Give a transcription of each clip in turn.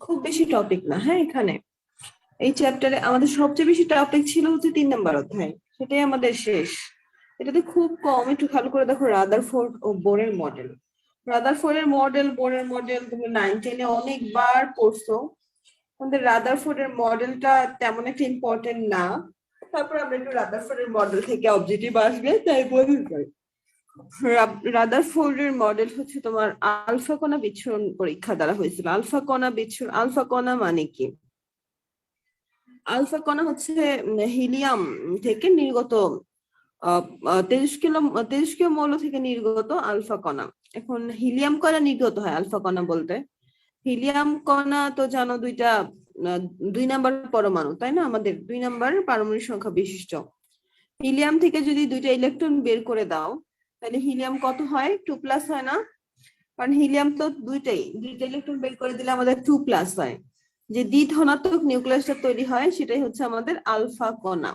খুব বেশি টপিক না। হ্যাঁ, এখানে এই চ্যাপ্টারে আমাদের সবচেয়ে বেশি টপিক ছিল হচ্ছে 3 নম্বর অধ্যায়, সেটাই আমাদের শেষ। এটাতে খুব কম, একটু খেয়াল করে দেখো, রাদারফোর্ড ও বোরের মডেল। রাদারফোর্ডের মডেল, বোরের মডেল তুমি 9-10-এ অনেকবার পড়ছো। আমাদের রাদারফোর্ডের মডেলটা তেমন একটা ইম্পর্টেন্ট না। তারপর আমরা একটু রাদারফোর্ডের মডেল থেকে অবজেক্টিভ আসবে তাই বলি। রাদারফোর্ডের মডেল হচ্ছে তোমার আলফা কণা বিচ্ছুরণ পরীক্ষা দ্বারা হয়েছিল। আলফা কণা বিচ্ছুরণ, আলফা কণা মানে কি? আলফা কণা হচ্ছে হিলিয়াম থেকে নির্গত তেজস্ক্রিয় মৌল থেকে নির্গত আলফা কণা। এখন হিলিয়াম কণা নির্গত হয় আলফা কণা বলতে। হিলিয়াম কণা তো জানো দুইটা 2 নাম্বার পরমাণু, তাই না? আমাদের 2 নাম্বার পারমাণবিক সংখ্যা বিশিষ্ট। হিলিয়াম থেকে যদি 2টা ইলেকট্রন বের করে দাও তাহলে হিলিয়াম কত হয়? 2+ হয় না? কারণ হিলিয়াম তো দুইটা ইলেকট্রন বের করে দিলে আমাদের 2+ হয়। যে দ্বিধনাত্মক নিউক্লিয়াসটা তৈরি হয় সেটাই হচ্ছে আমাদের আলফা কণা।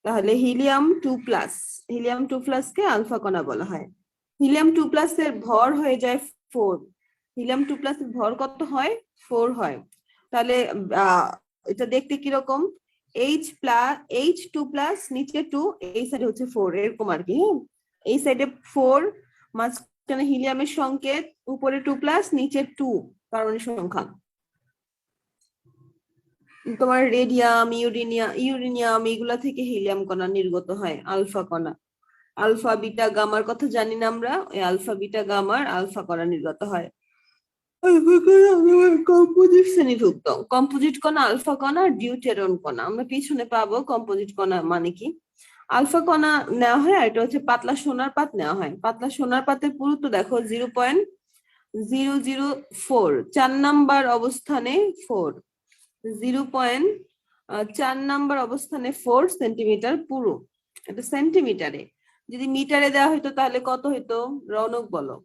তাহলে হিলিয়াম 2+ কে আলফা কণা বলা হয়। হিলিয়াম 2+ এর ভর হয়ে যায় 4। হিলিয়াম 2+ এর ভর কত হয়? 4 হয়। তাহলে এটা দেখতে কিরকম? H2+ নিচে 2, এই সাইডে হচ্ছে 4, এরকম আর কি। হ্যাঁ, এই সাইডে 4, মাঝখানে হিলিয়ামের সংকেত, উপরে 2+, নিচে 2 পারমাণবিক সংখ্যা। তোমার রেডিয়াম, ইউরেনিয়াম এগুলা থেকে হিলিয়াম কণা নির্গত হয়, আলফা কণা। আলফা বিটা গামার কথা জানি না আমরা, ওই আলফা বিটা গামার আলফা কণা নির্গত হয়। কম্পোজিট শ্রেণীভুক্ত। কম্পোজিট কণা আলফা কণা, ডিউটেরন কণা। আমরা পিছনে পাবো কম্পোজিট কণা মানে কি। আলফা কণা নেওয়া হয়, আর এটা হচ্ছে পাতলা সোনার পাত নেওয়া হয়। পাতলা সোনার পাতের পুরুত্ব দেখো 0.004, 4 নাম্বার অবস্থানে 4, 0.4 নাম্বার অবস্থানে 4 সেন্টিমিটার পুরু। এটা সেন্টিমিটারে। যদি মিটারে দেওয়া হইতো তাহলে কত হইতো? রৌনক বলো।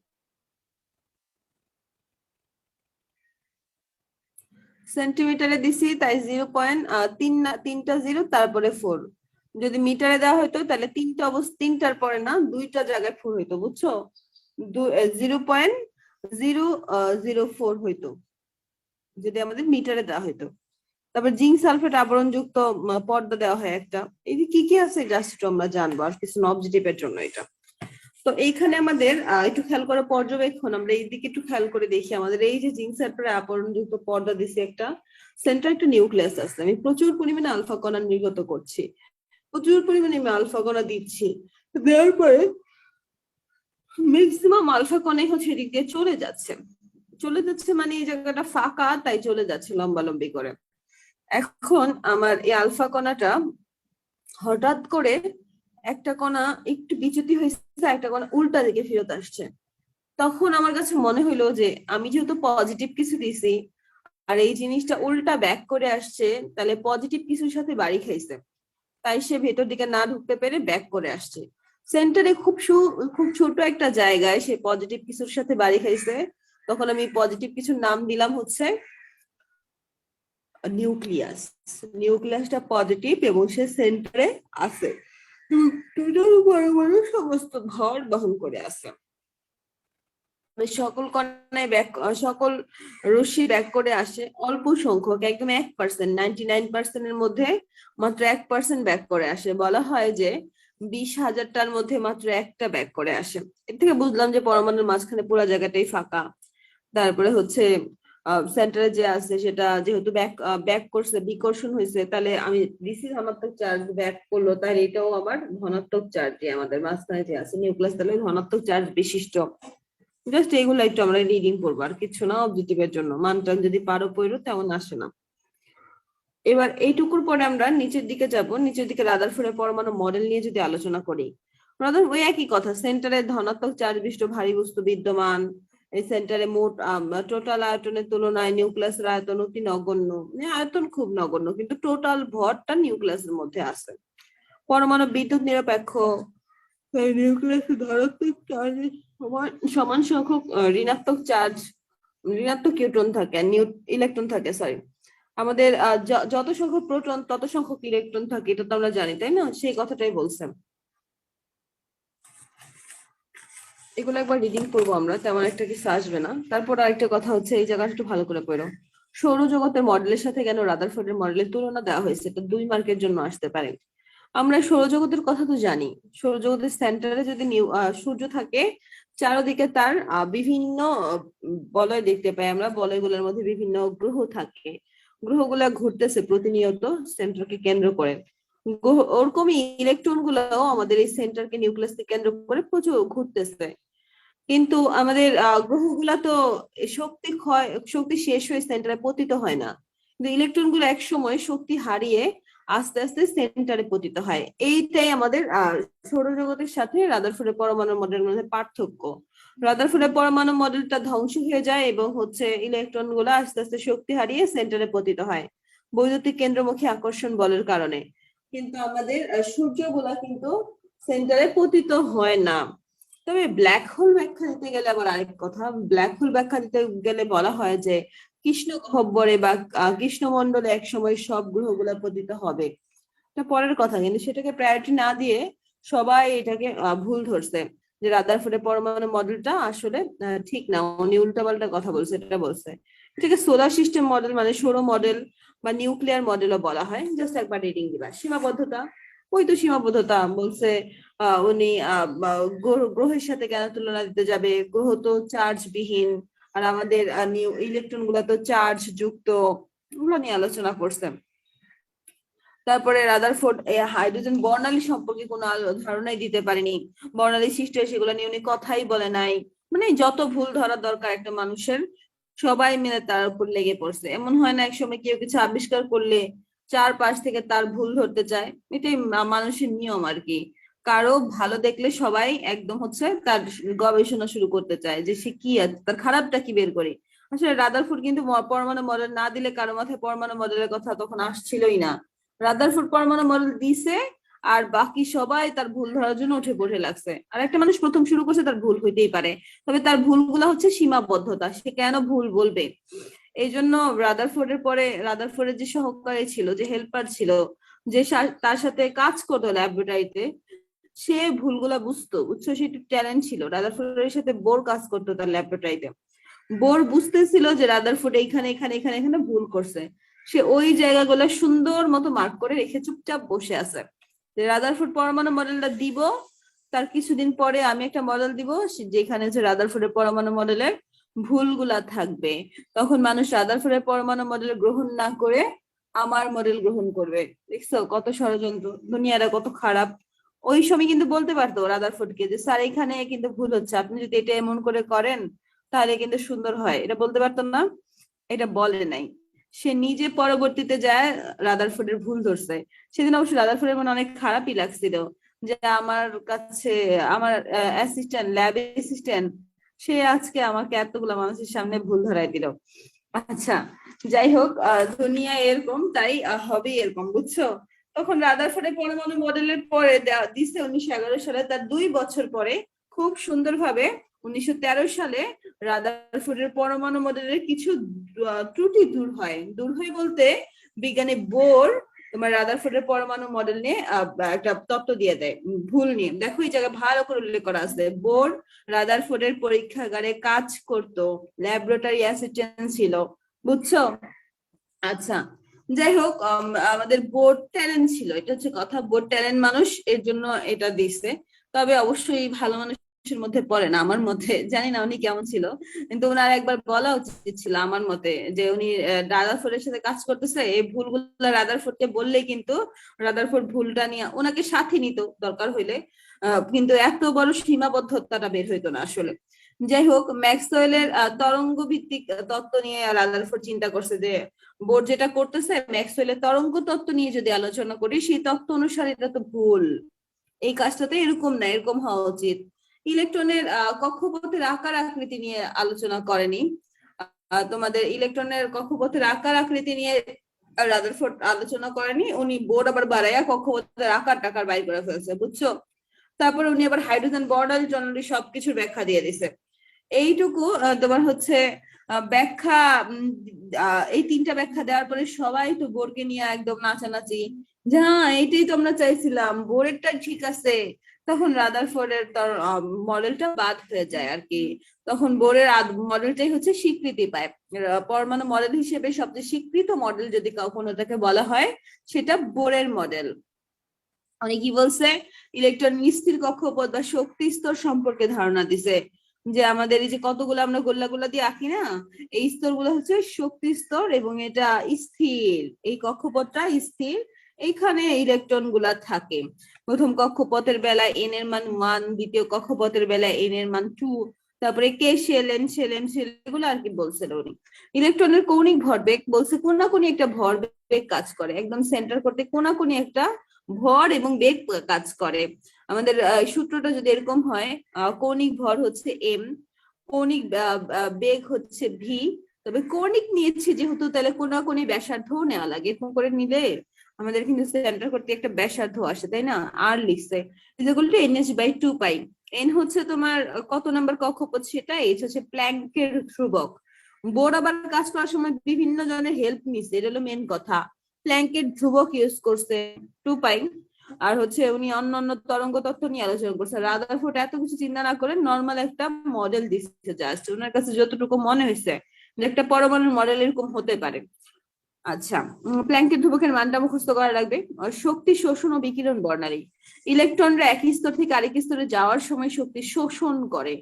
সেন্টিমিটারে দিছি তাই 0.3টা 0 তারপরে 4। যদি মিটারে দেওয়া হইতো তাহলে 3টার পরে না, 2টা জায়গায় 4 হইতো, বুঝছো? 0.004 হইতো যদি আমাদের মিটারে দেওয়া হইতো। তারপর জিঙ্ক সালফেট আবরণযুক্ত পর্দা দেওয়া হয় একটা। এই কি কি আছে জাস্ট আমরা জানবো, আর কিছু অবজেক্টিভের জন্য এটা। তো এইখানে আমাদের একটু খেয়াল করে পর্যবেক্ষণ, আমরা এই দিকে একটু খেয়াল করে দেখি। আমাদের এই যে জিঙ্ক সালফেটের আবরণযুক্ত পর্দা দিছি একটা, সেন্টার একটা নিউক্লিয়াস আছে। আমি প্রচুর পরিমাণে আলফা কণা নির্গত করছি, প্রচুর পরিমাণে আমি আলফা কণা দিচ্ছি। দেওয়ার পরে ম্যাক্সিমাম আলফা কণাই হচ্ছে এদিক দিয়ে চলে যাচ্ছে, মানে এই জায়গাটা ফাঁকা তাই চলে যাচ্ছে লম্বালম্বি করে। এখন আমার এই আলফা কণাটা হঠাৎ করে একটা কণা একটু বিচ্যুতি হয়েছে, একটা কণা উল্টা দিকে ফেরত আসছে। তখন আমার কাছে মনে হইলো যে আমি যেহেতু পজিটিভ কিছু দিছি আর এই জিনিসটা উল্টা ব্যাক করে আসছে, তাহলে পজিটিভ কিছুর সাথে বাড়ি খাইছে, তাই সে ভেতর দিকে না ঢুকতে পেরে ব্যাক করে আসছে। সেন্টারে খুব ছোট একটা জায়গায় সে পজিটিভ কিছুর সাথে বাড়ি খাইছে। তখন আমি পজিটিভ কিছুর নাম দিলাম হচ্ছে নিউক্লিয়াস। নিউক্লিয়াসটা পজিটিভ এবং সে সেন্টারে আছে, টোটাল পরমাণু সমস্ত ভর বহন করে আছে। সকল রশ্মি ব্যাক করে আসে অল্প সংখ্যক, একদম 1%, 99%-এর মধ্যে মাত্র 1% ব্যাক করে আসে। বলা হয় যে 20,000টার মধ্যে মাত্র একটা ব্যাক করে আসে। এর থেকে বুঝলাম যে পরমাণুর মাঝখানে পুরো জায়গাটাই ফাঁকা। তারপরে হচ্ছে সেন্টারে যে আছে সেটা যেহেতু ব্যাক করছে, বিকর্ষণ হয়েছে, তাহলে আমি দিছি ধনাত্মক চার্জ, ব্যাক করলো, তাহলে এটাও আবার ধনাত্মক চার্জ। আমাদের মাঝখানে যে আছে নিউক্লিয়াস, তাহলে ধনাত্মক চার্জ বিশিষ্ট। জাস্ট এগুলো একটু আমরা রিডিং করবো, আর কিছু না। অবজেক্টিভের জন্য মানটা যদি পারো পড়ো, তেমন আসে না। এবার এইটুকুর পরে আমরা নিচের দিকে যাব। নিচের দিকে রাদারফোর্ডের পরমাণু মডেল নিয়ে যদি আলোচনা করি, ওই একই কথা। সেন্টারে ধনাত্মক চার্জ বিশিষ্ট ভারী বস্তু বিদ্যমান। এই সেন্টারে মোট টোটাল আয়তনের তুলনায় নিউক্লিয়াসের আয়তন অতি নগণ্য। আয়তন খুব নগণ্য, কিন্তু টোটাল ভরটা নিউক্লিয়াসের মধ্যে আছে। পরমাণু বিদ্যুৎ নিরপেক্ষ। নিউক্লিয়াসে ধনাত্মক চার্জ সমান সংখ্যক ঋণাত্মক নিউট্রন থাকে, ইলেকট্রন থাকে, সরি। আমাদের যত সংখ্যক প্রোটন তত সংখ্যক ইলেকট্রন থাকে, এটা তো আমরা জানি, তাই না? সেই কথাটাই বলছেন। এগুলো একবার রিডিং করবো আমরা, তেমন একটা কিছু আসবে না। তারপর আরেকটা কথা হচ্ছে, এই জায়গাটা একটু ভালো করে পড়ো। সৌরজগতের মডেলের সাথে কেন রাদারফোর্ডের মডেলের তুলনা দেওয়া হয়েছে, এটা 2 মার্কের জন্য আসতে পারে। আমরা সৌরজগতের কথা তো জানি, সৌরজগতের সেন্টারে যদি সূর্য থাকে, চারদিকে তার বিভিন্ন বলয় দেখতে পাই আমরা, বলয়গুলোর মধ্যে বিভিন্ন গ্রহ থাকে, গ্রহগুলা ঘুরতেছে প্রতিনিয়ত সেন্টারকে কেন্দ্র করে। ওরকমই ইলেকট্রন গুলাও আমাদের এই সেন্টারকে নিউক্লিয়াসকে কেন্দ্র করে প্রচুর ঘুরতেছে। কিন্তু আমাদের গ্রহগুলা তো শক্তি শেষ হয়ে সেন্টারে পতিত হয় না, কিন্তু ইলেকট্রন গুলো এক সময় শক্তি হারিয়ে আস্তে আস্তে সেন্টারে পতিত হয়। এইটাই আমাদের সৌরজগতের সাথে রাদারফোর্ডের পরমাণু মডেলের মধ্যে পার্থক্য। রাদারফোর্ডের পরমাণু মডেলটা ধ্বংস হয়ে যায় এবং হচ্ছে ইলেকট্রন গুলো আস্তে আস্তে শক্তি হারিয়ে সেন্টারে পতিত হয় বৈদ্যুতিক কেন্দ্রমুখী আকর্ষণ বলের কারণে। কিন্তু আমাদের সূর্যগুলা কিন্তু সেন্টারে পতিত হয় না। তবে ব্ল্যাক হোল ব্যাখ্যা দিতে গেলে আবার আরেক কথা, ব্ল্যাক হোল ব্যাখ্যা দিতে গেলে বলা হয় যে কৃষ্ণ গহ্বরে বা কৃষ্ণমণ্ডলে একসময় সব গ্রহগুলা পতিত হবে। এটা পরের কথা, কিন্তু সেটাকে প্রায়োরিটি না দিয়ে সবাই এটাকে ভুল ধরছে যে রাদারফোর্ডের পরমাণু মডেলটা আসলে ঠিক না, উনি উল্টাপাল্টা কথা বলছে, এটা বলছে। এটাকে সোলার সিস্টেম মডেল মানে সৌর মডেল বা নিউক্লিয়ার মডেলও বলা হয়। জাস্ট একবার রিডিং দিবা। সীমাবদ্ধতা, ওই তো সীমাবদ্ধতা বলছে। উনি গ্রহের সাথে কেন তুলনা দিতে যাবে, গ্রহ তো চার্জ বিহীন, আর আমাদের ইলেকট্রন গুলা তো চার্জ যুক্ত, ওগুলো নিয়ে আলোচনা করছে। তারপরে রাদারফোর্ড হাইড্রোজেন বর্ণালী সম্পর্কে কোনো ধারণাই দিতে পারেনি, বর্ণালী সৃষ্টি হয় সেগুলো নিয়ে উনি কথাই বলে নাই। মানে যত ভুল ধরা দরকার একটা মানুষের, সবাই মিলে তার উপর লেগে পড়ছে। এমন হয় না একসময় কেউ কিছু আবিষ্কার করলে 4 পাশ থেকে তার ভুল ধরতে চায়, এটাই মানুষের নিয়ম আর কি। কারো ভালো দেখলে সবাই একদম হচ্ছে তার গবেষণা শুরু করতে চায় যে সে কি আছে, তার খারাপটা কি বের করে। আসলে রাদারফোর্ড কিন্তু পরমাণু মডেল না দিলে কারো মাথায় পরমাণু মডেলের কথা তখন আসছিলই না। রাদারফোর্ড পরমাণু মডেল দিছে, আর বাকি সবাই তার ভুল ধরার জন্য উঠে পড়ে লাগছে। আর একটা মানুষ প্রথম শুরু করছে, তার ভুল হইতেই পারে, তবে তার ভুলগুলা হচ্ছে সীমাবদ্ধতা, সে কেন ভুল বলবে। এই জন্য রাদারফোর্ডের পরে রাদারফোর্ডের যে সহকারী ছিল, যে হেল্পার ছিল, যে তার সাথে কাজ করতো ল্যাবরেটরিতে, সে ভুলগুলা বুঝতো, বুঝছো, সে একটু ট্যালেন্ট ছিল। রাদারফোর্ডের সাথে বোর কাজ করতো তার ল্যাবরেটরিতে। বোর বুঝতেছিল যে রাদারফোর্ড এখানে এখানে এখানে এখানে ভুল করছে, সে ওই জায়গাগুলো সুন্দর মতো মার্ক করে রেখে চুপচাপ বসে আছে। রাদারফোর্ড পরমাণু মডেলটা দিব, তার কিছুদিন পরে আমি একটা মডেল দিব যেখানে যে রাদারফোর্ডের পরমাণু মডেলের ভুলগুলা থাকবে। তখন মানুষ রাদারফোর্ডের পরমাণু মডেল গ্রহণ না করে আমার মডেল গ্রহণ করবে। দেখছো কত ষড়যন্ত্র, দুনিয়াটা কত খারাপ। ওই সময় কিন্তু বলতে পারতো রাদারফোর্ডকে যে স্যার এখানে কিন্তু ভুল হচ্ছে, আপনি যদি এটা এমন করে করেন তাহলে কিন্তু সুন্দর হয়, এটা বলতে পারতাম না। এটা বলে নাই, সে নিজে পরবর্তীতে যায় রাদারফোর্ডের ভুল ধরছে। সেদিন অবশ্য রাদারফোর্ডের মনে অনেক খারাপই লাগছিল যে আমার কাছে আমার অ্যাসিস্ট্যান্ট, ল্যাব অ্যাসিস্ট্যান্ট, সে আজকে আমাকে এতগুলো মানুষের সামনে ভুল ধরাই দিল। আচ্ছা, যাই হোক, দুনিয়া এরকম, তাই হবে এরকম, বুঝছো। তখন রাদারফোর্ডের পরমাণু মডেলের পরে দিছে 1911 সালে, তার 2 বছর পরে খুব সুন্দরভাবে 1913 সালে রাদারফোর্ডের পরমাণু মডেলের কিছু ত্রুটি দূর হয় বলতে বিজ্ঞানী বোর তোমার রাদারফোর্ডের পরমাণু মডেল নিয়ে একটা তত্ত্ব দিয়ে দেয় ভুল নিয়ে। দেখো এই জায়গায় ভালো করে উল্লেখ করা আছে, বোর রাদারফোর্ডের পরীক্ষাগারে কাজ করত, ল্যাবরেটরি অ্যাসিস্ট্যান্ট ছিল, বুঝছো। আচ্ছা, যাই হোক, আমাদের বোর্ড ট্যালেন্ট ছিল, এটা হচ্ছে কথা, বোর্ড ট্যালেন্ট মানুষ, এর জন্য এটা দিচ্ছে। তবে অবশ্যই ভালো মানুষের মধ্যে পড়ে না আমার মতে, জানি না উনি কেমন ছিল, কিন্তু ওনার একবার বলা উচিত ছিল আমার মতে যে উনি রাদারফোর্ডের সাথে কাজ করতেছে, এই ভুলগুলো রাদারফোর্ডকে বললেই কিন্তু রাদারফোর্ড ভুলটা নিয়ে ওনাকে সাথে নিত দরকার হইলে, কিন্তু এত বড় সীমাবদ্ধতাটা বের হইতো না আসলে। যাই হোক, ম্যাক্সওয়েলের তরঙ্গ ভিত্তিক তত্ত্ব নিয়ে রাদারফোর্ড চিন্তা করছে যে বোর্ড যেটা করতেছে ম্যাক্সওয়েলের তরঙ্গ তত্ত্ব নিয়ে যদি আলোচনা করি, সেই তত্ত্ব অনুসারে এটা তো ভুল, এই কাজটাতে এরকম না, এরকম হওয়া উচিত। ইলেকট্রনের কক্ষপথের আকার আকৃতি নিয়ে আলোচনা করেনি, তোমাদের ইলেকট্রনের কক্ষপথের আকার আকৃতি নিয়ে রাদারফোর্ড আলোচনা করেনি, উনি বোর্ড আবার বাড়াইয়া কক্ষপথের আকার টাকার বাইর করে ফেলছে, বুঝছো। তারপর উনি আবার হাইড্রোজেন বর্ণালী টর্নালী সবকিছুর ব্যাখ্যা দিয়ে দিছে। এইটুকু তোমার হচ্ছে ব্যাখ্যা, এই 3টা ব্যাখ্যা দেওয়ার পরে সবাই তো বোরকে নিয়ে একদম নাচানাচি, যে হ্যাঁ এইটাই তো আমরা চাইছিলাম, বোরেরটা ঠিক আছে, তখন রাদারফোর্ডের তার মডেলটা বাদ হয়ে যায় আর কি। তখন বোরের মডেলটাই হচ্ছে স্বীকৃতি পায়। পরমাণু মডেল হিসেবে সবচেয়ে স্বীকৃত মডেল যদি কোনোটাকে বলা হয় সেটা বোরের মডেল। উনি কি বলছে, ইলেকট্রন স্থির কক্ষপথ বা শক্তি স্তর সম্পর্কে ধারণা দিছে, যে আমাদের এই যে কতগুলো আমরা গোল্লা দিয়ে আঁকি না, এই স্তরগুলো হচ্ছে শক্তি স্তর এবং এটা স্থির, এই কক্ষপথটা স্থির, এইখানে ইলেকট্রন গুলা থাকে। প্রথম কক্ষপথের বেলায় এন এর মান 1, দ্বিতীয় কক্ষপথের বেলায় এন এর মান 2, তারপরে কে শেল এগুলো আর কি বলছিল উনি। ইলেকট্রনের কৌণিক ভরবেগ বলছে কোনাকুনি একটা ভরবেগ কাজ করে, একদম সেন্টার করতে কোনাকুনি একটা ভর এবং বেগ কাজ করে। আমাদের সূত্রটা যদি এরকম হয়, কৌণিক ভর হচ্ছে এম, কৌণিক বেগ হচ্ছে ভি, তবে কৌণিক নিয়েছি যেহেতু তাহলে কোনাকুনি ব্যাসার্ধ নেওয়া লাগে, এরকম করে নিলে আমাদের কিন্তু সেন্টার করতে একটা ব্যাসার্ধ আসে, তাই না? আর লিখছে NH/2 পাই। এন হচ্ছে তোমার কত নাম্বার কক্ষপথ সেটা, এইচ হচ্ছে প্ল্যাঙ্কের ধ্রুবক। বোর আবার কাজ করার সময় বিভিন্ন জনের হেল্প নিচ্ছে, এটা হলো মেন কথা। প্ল্যাঙ্কের ধ্রুবক ইউজ করছে 2 পাই, আর হচ্ছে উনি অন্যান্য তরঙ্গ তত্ত্ব নিয়ে আলোচনা করছে। রাদারফোর্ড এত কিছু চিন্তা না করে নর্মাল একটা মডেল দিচ্ছে, জাস্ট ওনার কাছে যতটুকু মনে হয়েছে যে একটা পরমাণুর মডেল এরকম হতে পারে। আচ্ছা, প্ল্যাঙ্কের ধ্রুবকের মানটা মুখস্থ করা লাগবে। শক্তি শোষণ ও বিকিরণ বর্ণালী। ইলেকট্রনরা এক স্তর থেকে আরেক স্তরে যাওয়ার সময় শক্তি শোষণ করে।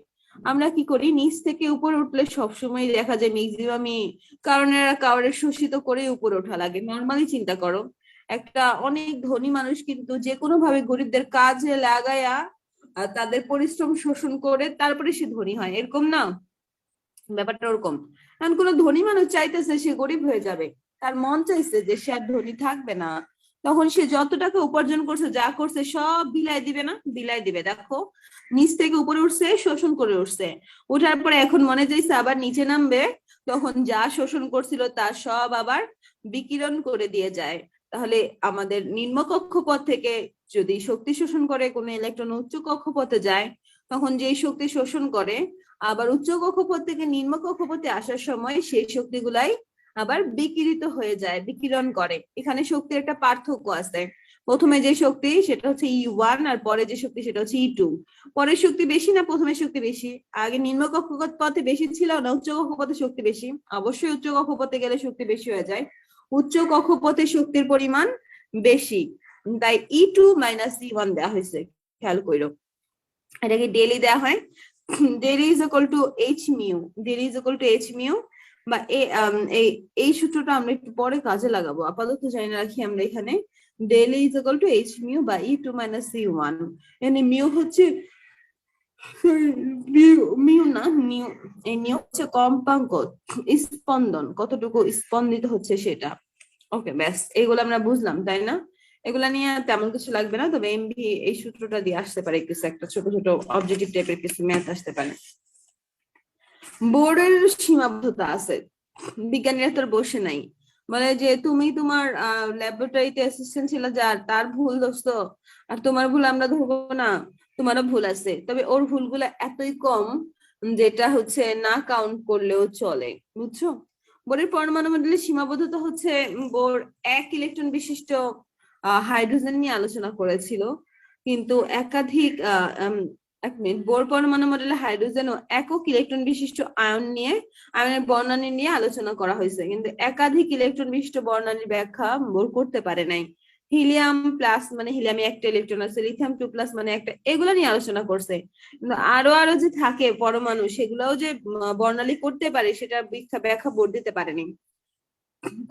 আমরা কি করি, নিচ থেকে উপরে উঠলে সবসময় দেখা যায় ম্যাক্সিমামই কারণের শোষিত করে উপরে ওঠা লাগে। নর্মালি চিন্তা করো, একটা অনেক ধনী মানুষ কিন্তু যে কোনো ভাবে গরিবদের কাজে লাগায়া তাদের পরিশ্রম শোষণ করে তারপরে সে ধনী হয়, এরকম না? ব্যাপারটা ওরকম। কারণ কোনো ধনী মানুষ চাইতেছে সে গরিব হয়ে যাবে, তার মন চাইছে যে সে আর ধনী থাকবে না, তখন সে যত টাকা উপার্জন করছে যা করছে সব বিলাই দিবে না? বিলাই দিবে। দেখো, নিচ থেকে উপরে উঠছে, শোষণ করে উঠছে, উঠার পরে এখন মনে চাইছে আবার নিচে নামবে, তখন যা শোষণ করছিল তা সব আবার বিকিরণ করে দিয়ে যায়। তাহলে আমাদের নিম্ন কক্ষপথ থেকে যদি শক্তি শোষণ করে কোনো ইলেকট্রন উচ্চ কক্ষপথে যায়, তখন যেই শক্তি শোষণ করে আবার উচ্চ কক্ষপথ থেকে নিম্ন কক্ষপথে আসার সময় সেই শক্তিগুলাই আবার বিকিরিত হয়ে যায়, বিকিরণ করে। এখানে শক্তির একটা পার্থক্য আছে। প্রথমে যে শক্তি সেটা হচ্ছে E1, আর পরে যে শক্তি সেটা হচ্ছে E2। পরের শক্তি বেশি না প্রথমের শক্তি বেশি? আগে নিম্ন কক্ষপথে বেশি ছিল না উচ্চ কক্ষপথে শক্তি বেশি? অবশ্যই উচ্চ কক্ষপথে গেলে শক্তি বেশি হয়ে যায়, উচ্চ কক্ষপথে শক্তির পরিমাণ বেশি, তাই E2 - E1 দেওয়া হয়েছে। খেয়াল করো, এটাকে ডেলি দেওয়া হয়। Daily is equal two H mu, daily is equal two H mu, বা এই সূত্রটা আমরা একটু পরে কাজে লাগাবো, আপাতত জানি রাখি আমরা এখানে। Daily is equal two H mu বা E2 - E1। এখানে মিউ হচ্ছে মিউ না মিউ, এই মিউ হচ্ছে কম্পাঙ্ক, স্পন্দন, কতটুকু স্পন্দিত হচ্ছে সেটা। ওকে, ব্যাস এগুলো আমরা বুঝলাম, তাই না? এগুলা নিয়ে তেমন কিছু লাগবে না, তবে এমভি এই সূত্রটা দিয়ে আসতে পারে কিছু একটা ছোট ছোট অবজেক্টিভ টাইপের কিছু ম্যাথ আসতে পারে। বোর্ডের সীমাবদ্ধতা আছে, বিজ্ঞানীরা তোর বসে নাই, বলে যে তুমি তোমার ল্যাবরেটরিতে অ্যাসিস্ট্যান্ট ছিল যার, তার ভুল দোস্ত, আর তোমার ভুল আমরা ধরবো না, তোমারও ভুল আছে, তবে ওর ভুলগুলো এতই কম যেটা হচ্ছে না কাউন্ট করলেও চলে, বুঝছো? বোর্ডের পরমাণু মণ্ডলের সীমাবদ্ধতা হচ্ছে বোর 1 ইলেকট্রন বিশিষ্ট হাইড্রোজেন নিয়ে আলোচনা করেছিল, কিন্তু একাধিক এক মিনিট, বোর পরমাণু মডেলে হাইড্রোজেন ও একক ইলেকট্রন বিশিষ্ট আয়নের বর্ণালী নিয়ে আলোচনা করা হয়েছে, কিন্তু একাধিক ইলেকট্রন বিশিষ্ট বর্ণালীর ব্যাখ্যা বোর করতে পারে নাই। হিলিয়াম প্লাস মানে হিলিয়ামে একটা ইলেকট্রন আছে, লিথিয়াম 2 প্লাস মানে একটা, এগুলো নিয়ে আলোচনা করছে। কিন্তু আরো যে থাকে পরমাণু, সেগুলোও যে বর্ণালী করতে পারে সেটা ব্যাখ্যা বোর দিতে পারেনি।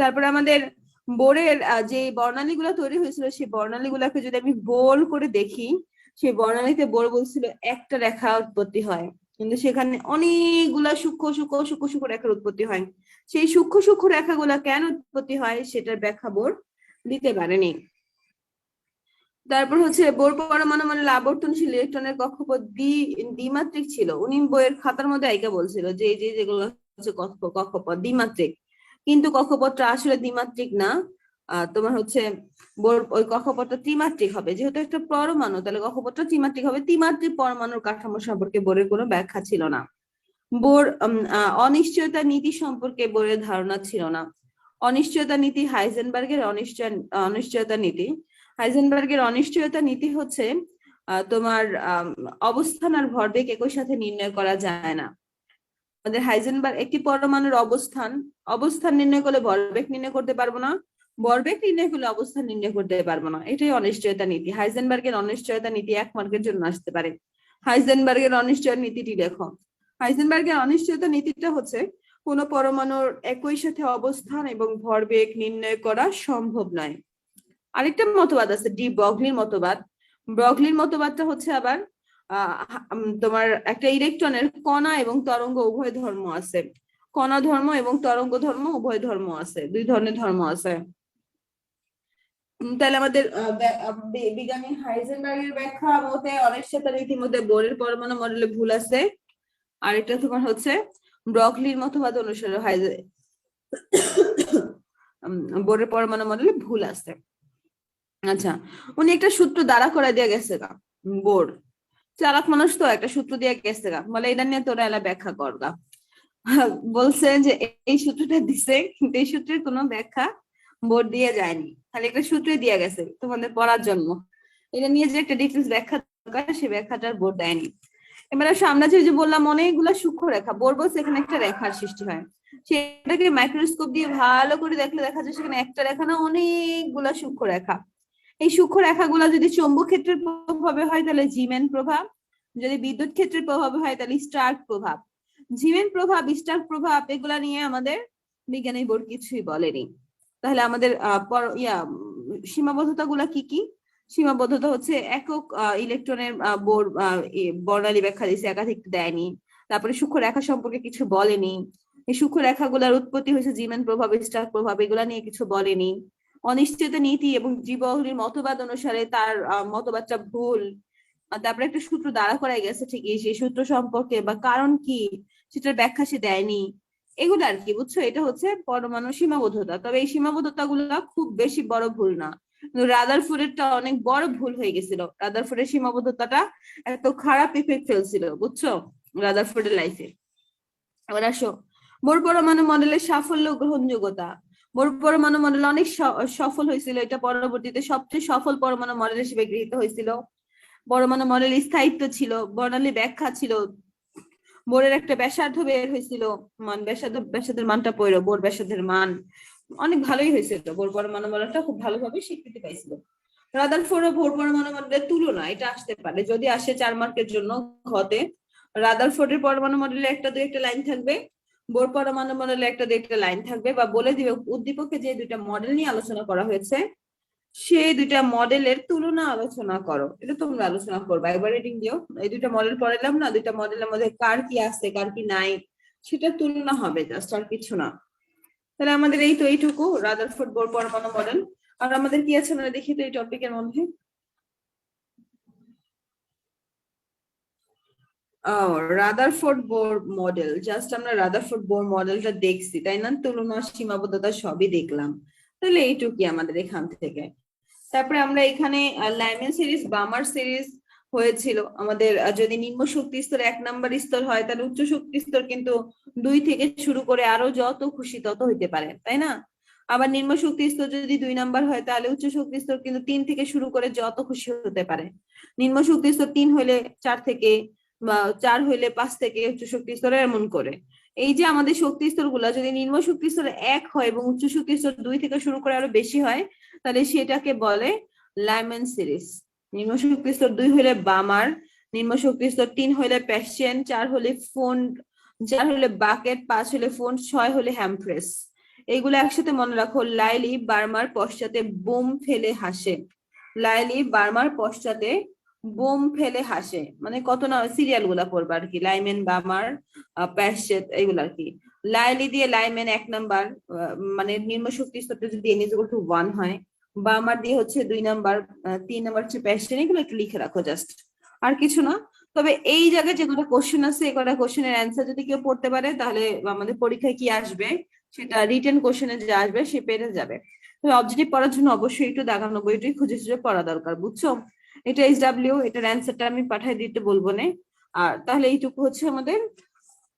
তারপরে আমাদের বোরের যে বর্ণালী গুলা তৈরি হয়েছিল, সেই বর্ণালী গুলাকে যদি আমি বোল করে দেখি, সেই বর্ণালীতে বোর বলছিল একটা রেখা উৎপত্তি হয়, কিন্তু সেখানে অনেকগুলা সূক্ষ্ম সূক্ষ্ম সূক্ষ্ম সূক্ষ্ম রেখার উৎপত্তি হয়। সেই সূক্ষ্ম সূক্ষ্ম রেখাগুলা কেন উৎপত্তি হয় সেটার ব্যাখ্যা বোর দিতে পারেনি। তারপর হচ্ছে বোর পরমাণু মানে আবর্তনশীল ইলেকট্রনের কক্ষপথ দ্বিমাত্রিক ছিল। উনি বইয়ের খাতার মধ্যে আইকা বলছিল যে এই যে যেগুলো হচ্ছে কক্ষপথ দ্বিমাত্রিক, কিন্তু কক্ষপথটা আসলে দ্বিমাত্রিক না। তোমার হচ্ছে ওই কক্ষপথটা ত্রিমাত্রিক হবে, যেহেতু একটা পরমাণু তাহলে কক্ষপথটা ত্রিমাত্রিক হবে। ত্রিমাত্রিক পরমাণুর কাঠামো সম্পর্কে বোরের কোনো ব্যাখ্যা ছিল না। বোর অনিশ্চয়তা নীতি সম্পর্কে বোরের ধারণা ছিল না। অনিশ্চয়তা নীতি হাইজেনবার্গের অনিশ্চয়তা নীতি। হাইজেনবার্গের অনিশ্চয়তা নীতি হচ্ছে তোমার অবস্থান আর ভরবেগ একই সাথে নির্ণয় করা যায় না। আমাদের হাইজেনবার্গ একটি পরমাণুর অবস্থান নির্ণয় করলে ভরবেগ নির্ণয় করতে পারবো না, ভরবেগ নির্ণয় করলে অবস্থান নির্ণয় করতে পারবো না। এটাই অনিশ্চয়তা নীতি। হাইজেনবার্গের অনিশ্চয়তা নীতি 1 মার্কের জন্য আসতে পারে। হাইজেনবার্গের অনিশ্চয়তা নীতিটি দেখো। হাইজেনবার্গের অনিশ্চয়তা নীতিটা হচ্ছে কোন পরমাণুর একই সাথে অবস্থান এবং ভরবেগ নির্ণয় করা সম্ভব নয়। আরেকটা মতবাদ আছে ডি ব্রগলির মতবাদ। ব্রগলির মতবাদটা হচ্ছে আবার তোমার একটা ইলেকট্রনের কণা এবং তরঙ্গ উভয় ধর্ম আছে। কণা ধর্ম এবং তরঙ্গ ধর্ম উভয় ধর্ম আছে, 2 ধরনের ধর্ম আছে। তাহলে আমাদের বিজ্ঞানী হাইজেনবার্গের ব্যাখ্যা মতে অনিশ্চয়তা নীতির মধ্যে বোরের পরমাণু মডেলে ভুল আছে। আর এটা তোমার হচ্ছে ব্রগলির মতবাদ অনুসারে বোরের পরমাণু মডেলে ভুল আছে। আচ্ছা, উনি একটা সূত্র দ্বারা করে দিয়ে গেছে গা, বোর চালাক মানুষ তো, একটা সূত্র দিয়ে গেছে গা, বলে এটা নিয়ে তোরা এলা ব্যাখ্যা করগা। বলছে যে এই সূত্রটা দিছে, কিন্তু এই সূত্রের কোনো ব্যাখ্যা বোর্ড দিয়ে যায়নি, খালি একটা সূত্রে দিয়ে গেছে তোমাদের পড়ার জন্য। এটা নিয়ে যে একটা ডিটেলস ব্যাখ্যা দরকার, সেই ব্যাখ্যাটার বোর্ড দেয়নি। এবার আমরা যে বললাম অনেকগুলা সূক্ষ্ম রেখা, বোর্ড বলছে এখানে একটা রেখার সৃষ্টি হয়, সেটাকে মাইক্রোস্কোপ দিয়ে ভালো করে দেখলে দেখা যায় সেখানে একটা রেখা না, অনেকগুলা সূক্ষ্ম রেখা। এই সূক্ষ্ম রেখাগুলো যদি চৌম্বক ক্ষেত্রের প্রভাবে হয় তাহলে জিমেন প্রভাব, যদি বিদ্যুৎ ক্ষেত্রের প্রভাবে হয় তাহলে স্টার্ক প্রভাব। জিমেন প্রভাব, স্টার্ক প্রভাব এগুলা নিয়ে আমাদের বিজ্ঞানী বোর্ড কিছুই বলেনি। তাহলে আমাদের সীমাবদ্ধতা গুলা কি কি? সীমাবদ্ধতা হচ্ছে একক ইলেকট্রনের বর্ণালী ব্যাখ্যা দিয়েছে, একাধিক দেয়নি। তারপরে সূক্ষ্ম রেখা সম্পর্কে কিছু বলেনি। এই সূক্ষ্ম রেখাগুলার উৎপত্তি হয়েছে জিমেন প্রভাব, স্টার্ক প্রভাব, এগুলা নিয়ে কিছু বলেনি। অনিশ্চিত নীতি এবং জীবহরির মতবাদ অনুসারে তার মতবাদটা ভুল। তারপরে একটা সূত্র দাঁড়া করাই গেছে ঠিকই, সেই সূত্র সম্পর্কে বা কারণ কি সেটার ব্যাখ্যা সে দেয়নি। এগুলো আর কি, বুঝছো? এটা হচ্ছে পরমাণু সীমাবদ্ধতা। তবে এই সীমাবদ্ধতা গুলা খুব বেশি বড় ভুল না, রাদারফোর্ডেরটা অনেক বড় ভুল হয়ে গেছিল। রাদারফোর্ডের সীমাবদ্ধতাটা এত খারাপ ইফেক্ট ফেলছিল, বুঝছো, রাদারফোর্ডের লাইফে। এবার আসো বোর পরমাণু মডেলের সাফল্য গ্রহণযোগ্যতা। বোর পরমাণু মডেল অনেক সফল হয়েছিল, এটা পরবর্তীতে সবচেয়ে সফল পরমাণু মডেল হিসেবে গৃহীত হয়েছিল। পরমাণু মডেল স্থায়িত্ব ছিল, বর্ণালী ব্যাখ্যা ছিল, বোরের একটা ব্যাসার্ধ বের হয়েছিল, ব্যাসার্ধের মানটা পড়লো, বোর ব্যাসার্ধের মান অনেক ভালোই হয়েছিল। বোর পরমাণু মডেলটা খুব ভালোভাবে স্বীকৃতি পাইছিল। রাদারফোর্ড ও বোর পরমাণু মডেলের তুলনা, এটা আসতে পারে, যদি আসে 4 মার্কের জন্য ঘতে। রাদারফোর্ডের পরমাণু মডেলে একটা দুই একটা লাইন থাকবে, বোর পরমাণু মডেলে একটা দুই একটা লাইন থাকবে, বা বলে দিবে উদ্দীপকে যে 2টা মডেল নিয়ে আলোচনা করা হয়েছে সেই 2টা মডেলের তুলনা আলোচনা করো। এটা তোমরা আলোচনা করবা, একবার রিডিং দিও। এই 2টা মডেল পড়ালাম না, 2টা মডেলের মধ্যে কার কি আছে কার কি নাই সেটা তুলনা হবে, জাস্ট আর কিছু না। তাহলে আমাদের এই তো এইটুকু রাদারফোর্ড বোর পরমাণু মডেল। আর আমাদের কি আছে আমরা দেখি তো এই টপিকের মধ্যে। রাদারফোর্ড বোর মডেল, জাস্ট আমরা রাদারফোর্ড বোর মডেলটা দেখছি, তাই না? তুলনা, সীমাবদ্ধতা সবই দেখলাম। তাহলে এইটুকুই আমাদের এখান থেকে। তারপরে আমরা এখানে লাইমেন সিরিজ, বামার সিরিজ হয়েছিল আমাদের। যদি নিম্ন শক্তি স্তর 1 নাম্বার স্তর হয়, তাহলে উচ্চ শক্তি স্তর কিন্তু 2 থেকে শুরু করে আরো যত খুশি তত হইতে পারে, তাই না? আবার নিম্ন শক্তি স্তর যদি 2 নাম্বার হয়, তাহলে উচ্চ শক্তি স্তর কিন্তু 3 থেকে শুরু করে যত খুশি হতে পারে। নিম্ন শক্তি স্তর 3 হইলে 4 থেকে, বা 4 হইলে 5 থেকে উচ্চ শক্তি স্তরে, এমন করে। এই যে আমাদের শক্তি স্তর গুলা যদি নিম্ন শক্তি স্তরে 1 হয় এবং উচ্চ শক্তি স্তর 2 থেকে শুরু করে আরো বেশি হয়, তাহলে সেটাকে বলে লাইমেন সিরিজ। নিম্ন শক্তি স্তর 2 হলে বামার, নিম্ন শক্তি স্তর 3 হলে প্যাশন, 4 হলে ফোন, 4 হলে বাকেট, 5 হলে ফোন, 6 হলে হ্যামফ্রেস। এইগুলো একসাথে মনে রাখো। লাইলি বার্মার পশ্চাতে বুম ফেলে হাসে। লাইলি বার্মার পশ্চাতে বুম ফেলে হাসে, মানে কত না সিরিয়াল গুলা পড়বা আর কি, লাইমেন, বার্মার, প্যাশ্চেত, এইগুলো আর কি। লাইলি দিয়ে লাইমেন 1 নাম্বার, মানে নিম্ন শক্তি স্তরটা যদি n = 1 হয়, বার্মার দিয়ে হচ্ছে 2 নাম্বার, 3 নাম্বার হচ্ছে প্যাশন। এগুলো একটু লিখে রাখো, জাস্ট আর কিছু না। তবে এই জায়গায় যে কটা কোশ্চেন আছে, এই কটা কোশ্চেনের অ্যান্সার যদি কেউ পড়তে পারে, তাহলে আমাদের পরীক্ষায় কি আসবে সেটা রিটেন কোশ্চেনে যে আসবে সে পেরে যাবে। তবে অবজেক্টিভ পড়ার জন্য অবশ্যই একটু দাগানো বইটাই খুঁজে খুঁজে পড়া দরকার, বুঝছো? এটা SW, এটার অ্যান্সারটা আমি পাঠিয়ে দিতে বলবো না। আর তাহলে এইটুকু হচ্ছে আমাদের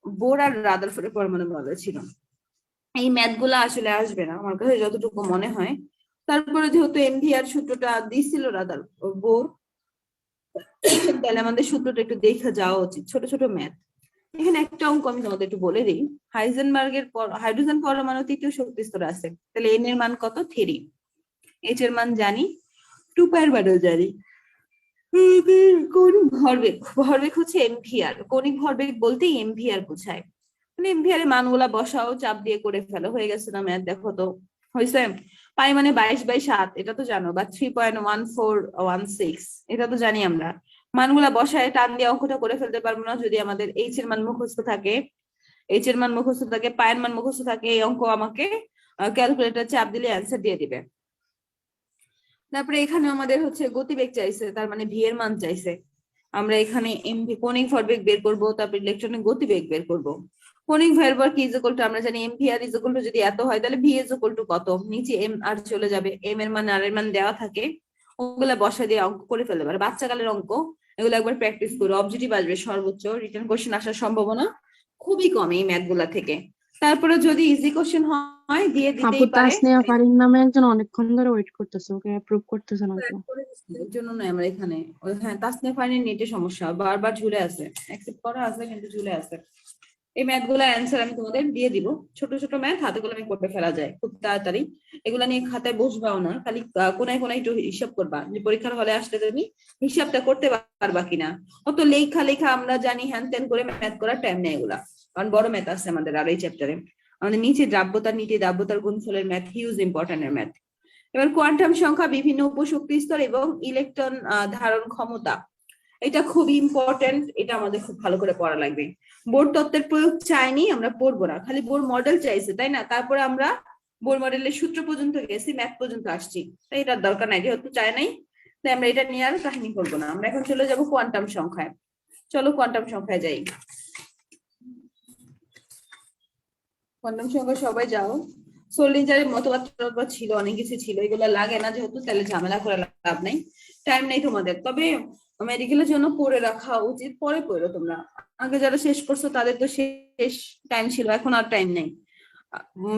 বোর আর রাদারফোর্ডের পরমাণু মডেল ছিল। এই ম্যাথ গুলা আসলে আসবে না আমার কাছে যতটুকু মনে হয়। তারপরে যেহেতু MVR সূত্রটা দিছিল বোর, তাহলে আমাদের সূত্রটা একটু দেখা যাওয়া উচিত, ছোট ছোট ম্যাথ। এখানে একটা অঙ্ক আমি তোমাদের একটু বলে দিই। হাইজেনবার্গের হাইড্রোজেন পরমাণু তৃতীয় শক্তি স্তরে আছে, তাহলে এন এর মান কত? 3। এইচ এর মান জানি, 2 পায়ের মানও জানি। কৌণিক ভরবেগ, ভরবেগ হচ্ছে এমভিআর। কৌণিক ভরবেগ বলতেই এমভিআর বোঝায়। মানে এমভিআর এর মানগুলা বসাও, চাপ দিয়ে করে ফেলো, হয়ে গেছে না ম্যাথ? দেখো তো হয়েছে। পাই মানে 22/7, এটা তো জানো, বা 3.1416, এটা তো জানি আমরা। মানগুলা বসায় টান দিয়ে অঙ্কটা করে ফেলতে পারবো না যদি আমাদের এইচ এর মান মুখস্থ থাকে। এইচ এর মান মুখস্থ থাকে, পায়ের মান মুখস্থ থাকে, এই অঙ্ক আমাকে ক্যালকুলেটর চাপ দিলে অ্যান্সার দিয়ে দিবে। তারপরে এখানে আমাদের হচ্ছে গতিবেগ চাইছে, তার মানে ভি এর মান চাইছে। আমরা এখানে এমভি কৌণিক ভরবেগ বের করব, তারপর ইলেকট্রনের গতিবেগ বের করব। কৌণিক ভরবেগ ইজ ইকুয়াল টু, আমরা জানি m v r is equal to যদি এত হয় তাহলে ভি ইজ ইকুয়াল টু কত, নিচে এম আর চলে যাবে, এম এর মান আর এর মান দেওয়া থাকে, ওগুলা বসা দিয়ে অঙ্ক করে ফেলতে পারে। বাচ্চাকালের অঙ্ক এগুলো একবার প্র্যাকটিস করো, অবজেক্টিভ আসবে সর্বোচ্চ, রিটার্ন কোশ্চেন আসার সম্ভাবনা খুবই কম এই ম্যাথ গুলা থেকে। তারপরে যদি ইজি কোশ্চেন হয় দিয়ে আপু দিতেই পারে। তাসনিয়া ফারিন নামে একজন অনেকক্ষণ ধরে ওয়েট করতেছে, ওকে অ্যাপ্রুভ করতেছে না তো। এর জন্য নয় আমরা এখানে, হ্যাঁ তাসনিয়া ফারিনের নেটে সমস্যা, বারবার ঝুলে আছে, অ্যাকসেপ্ট করা আছে কিন্তু ঝুলে আছে। এই ম্যাথ গুলো অ্যান্সার আমি তোমাদের দিয়ে দিব, ছোট ছোট ম্যাথ হাতে কলমে করতে ফেলা যায় খুব তাড়াতাড়ি। এগুলা নিয়ে খাতায় বসবাও না, খালি কোনায় কোনায় একটু হিসাব করবা, যে পরীক্ষার হলে আসলে তুমি হিসাবটা করতে পারবা কিনা। অত লেখা লেখা আমরা জানি হ্যান ত্যান করে ম্যাথ করার টাইম নেই এগুলা, কারণ বড় ম্যাথ আছে আমাদের আর এই চ্যাপ্টারে। আমাদের নিচে দ্রাব্যতার নীতি, দ্রাব্যতার গুণফলের ম্যাথ, হিউজ ইম্পর্টেন্ট এর ম্যাথ। এবার কোয়ান্টাম সংখ্যা, বিভিন্ন উপশক্তি স্তর এবং ইলেকট্রন ধারণ ক্ষমতা, এটা খুব ইম্পর্টেন্ট, এটা আমাদের খুব ভালো করে পড়া লাগবে। বোর তত্ত্বের প্রয়োগ চাইনি, আমরা পড়বো না, খালি বোর মডেল চাইছে তাই না, তারপরে আমরা বোর মডেলের সূত্র পর্যন্ত গেছি, ম্যাথ পর্যন্ত আসছি, তাই এটার দরকার নাই, যেহেতু চাই নাই তাই আমরা এটা নিয়ে আর কাহিনী করবো না। আমরা এখন চলে যাব কোয়ান্টাম সংখ্যায়। চলো কোয়ান্টাম সংখ্যায় যাই। কোয়ান্টাম সংখ্যা সবাই যাও। সোলিঞ্জারের মতবাদ ছিল, অনেক কিছু ছিল, এগুলো লাগে না যেহেতু, তাহলে ঝামেলা করে লাভ নাই, টাইম নেই তোমাদের। তবে মেডিকেলের জন্য পড়ে রাখা উচিত, পরে পড়ো তোমরা। আগে যারা শেষ করছো তাদের তো শেষ টাইম ছিল, এখন আর টাইম নেই।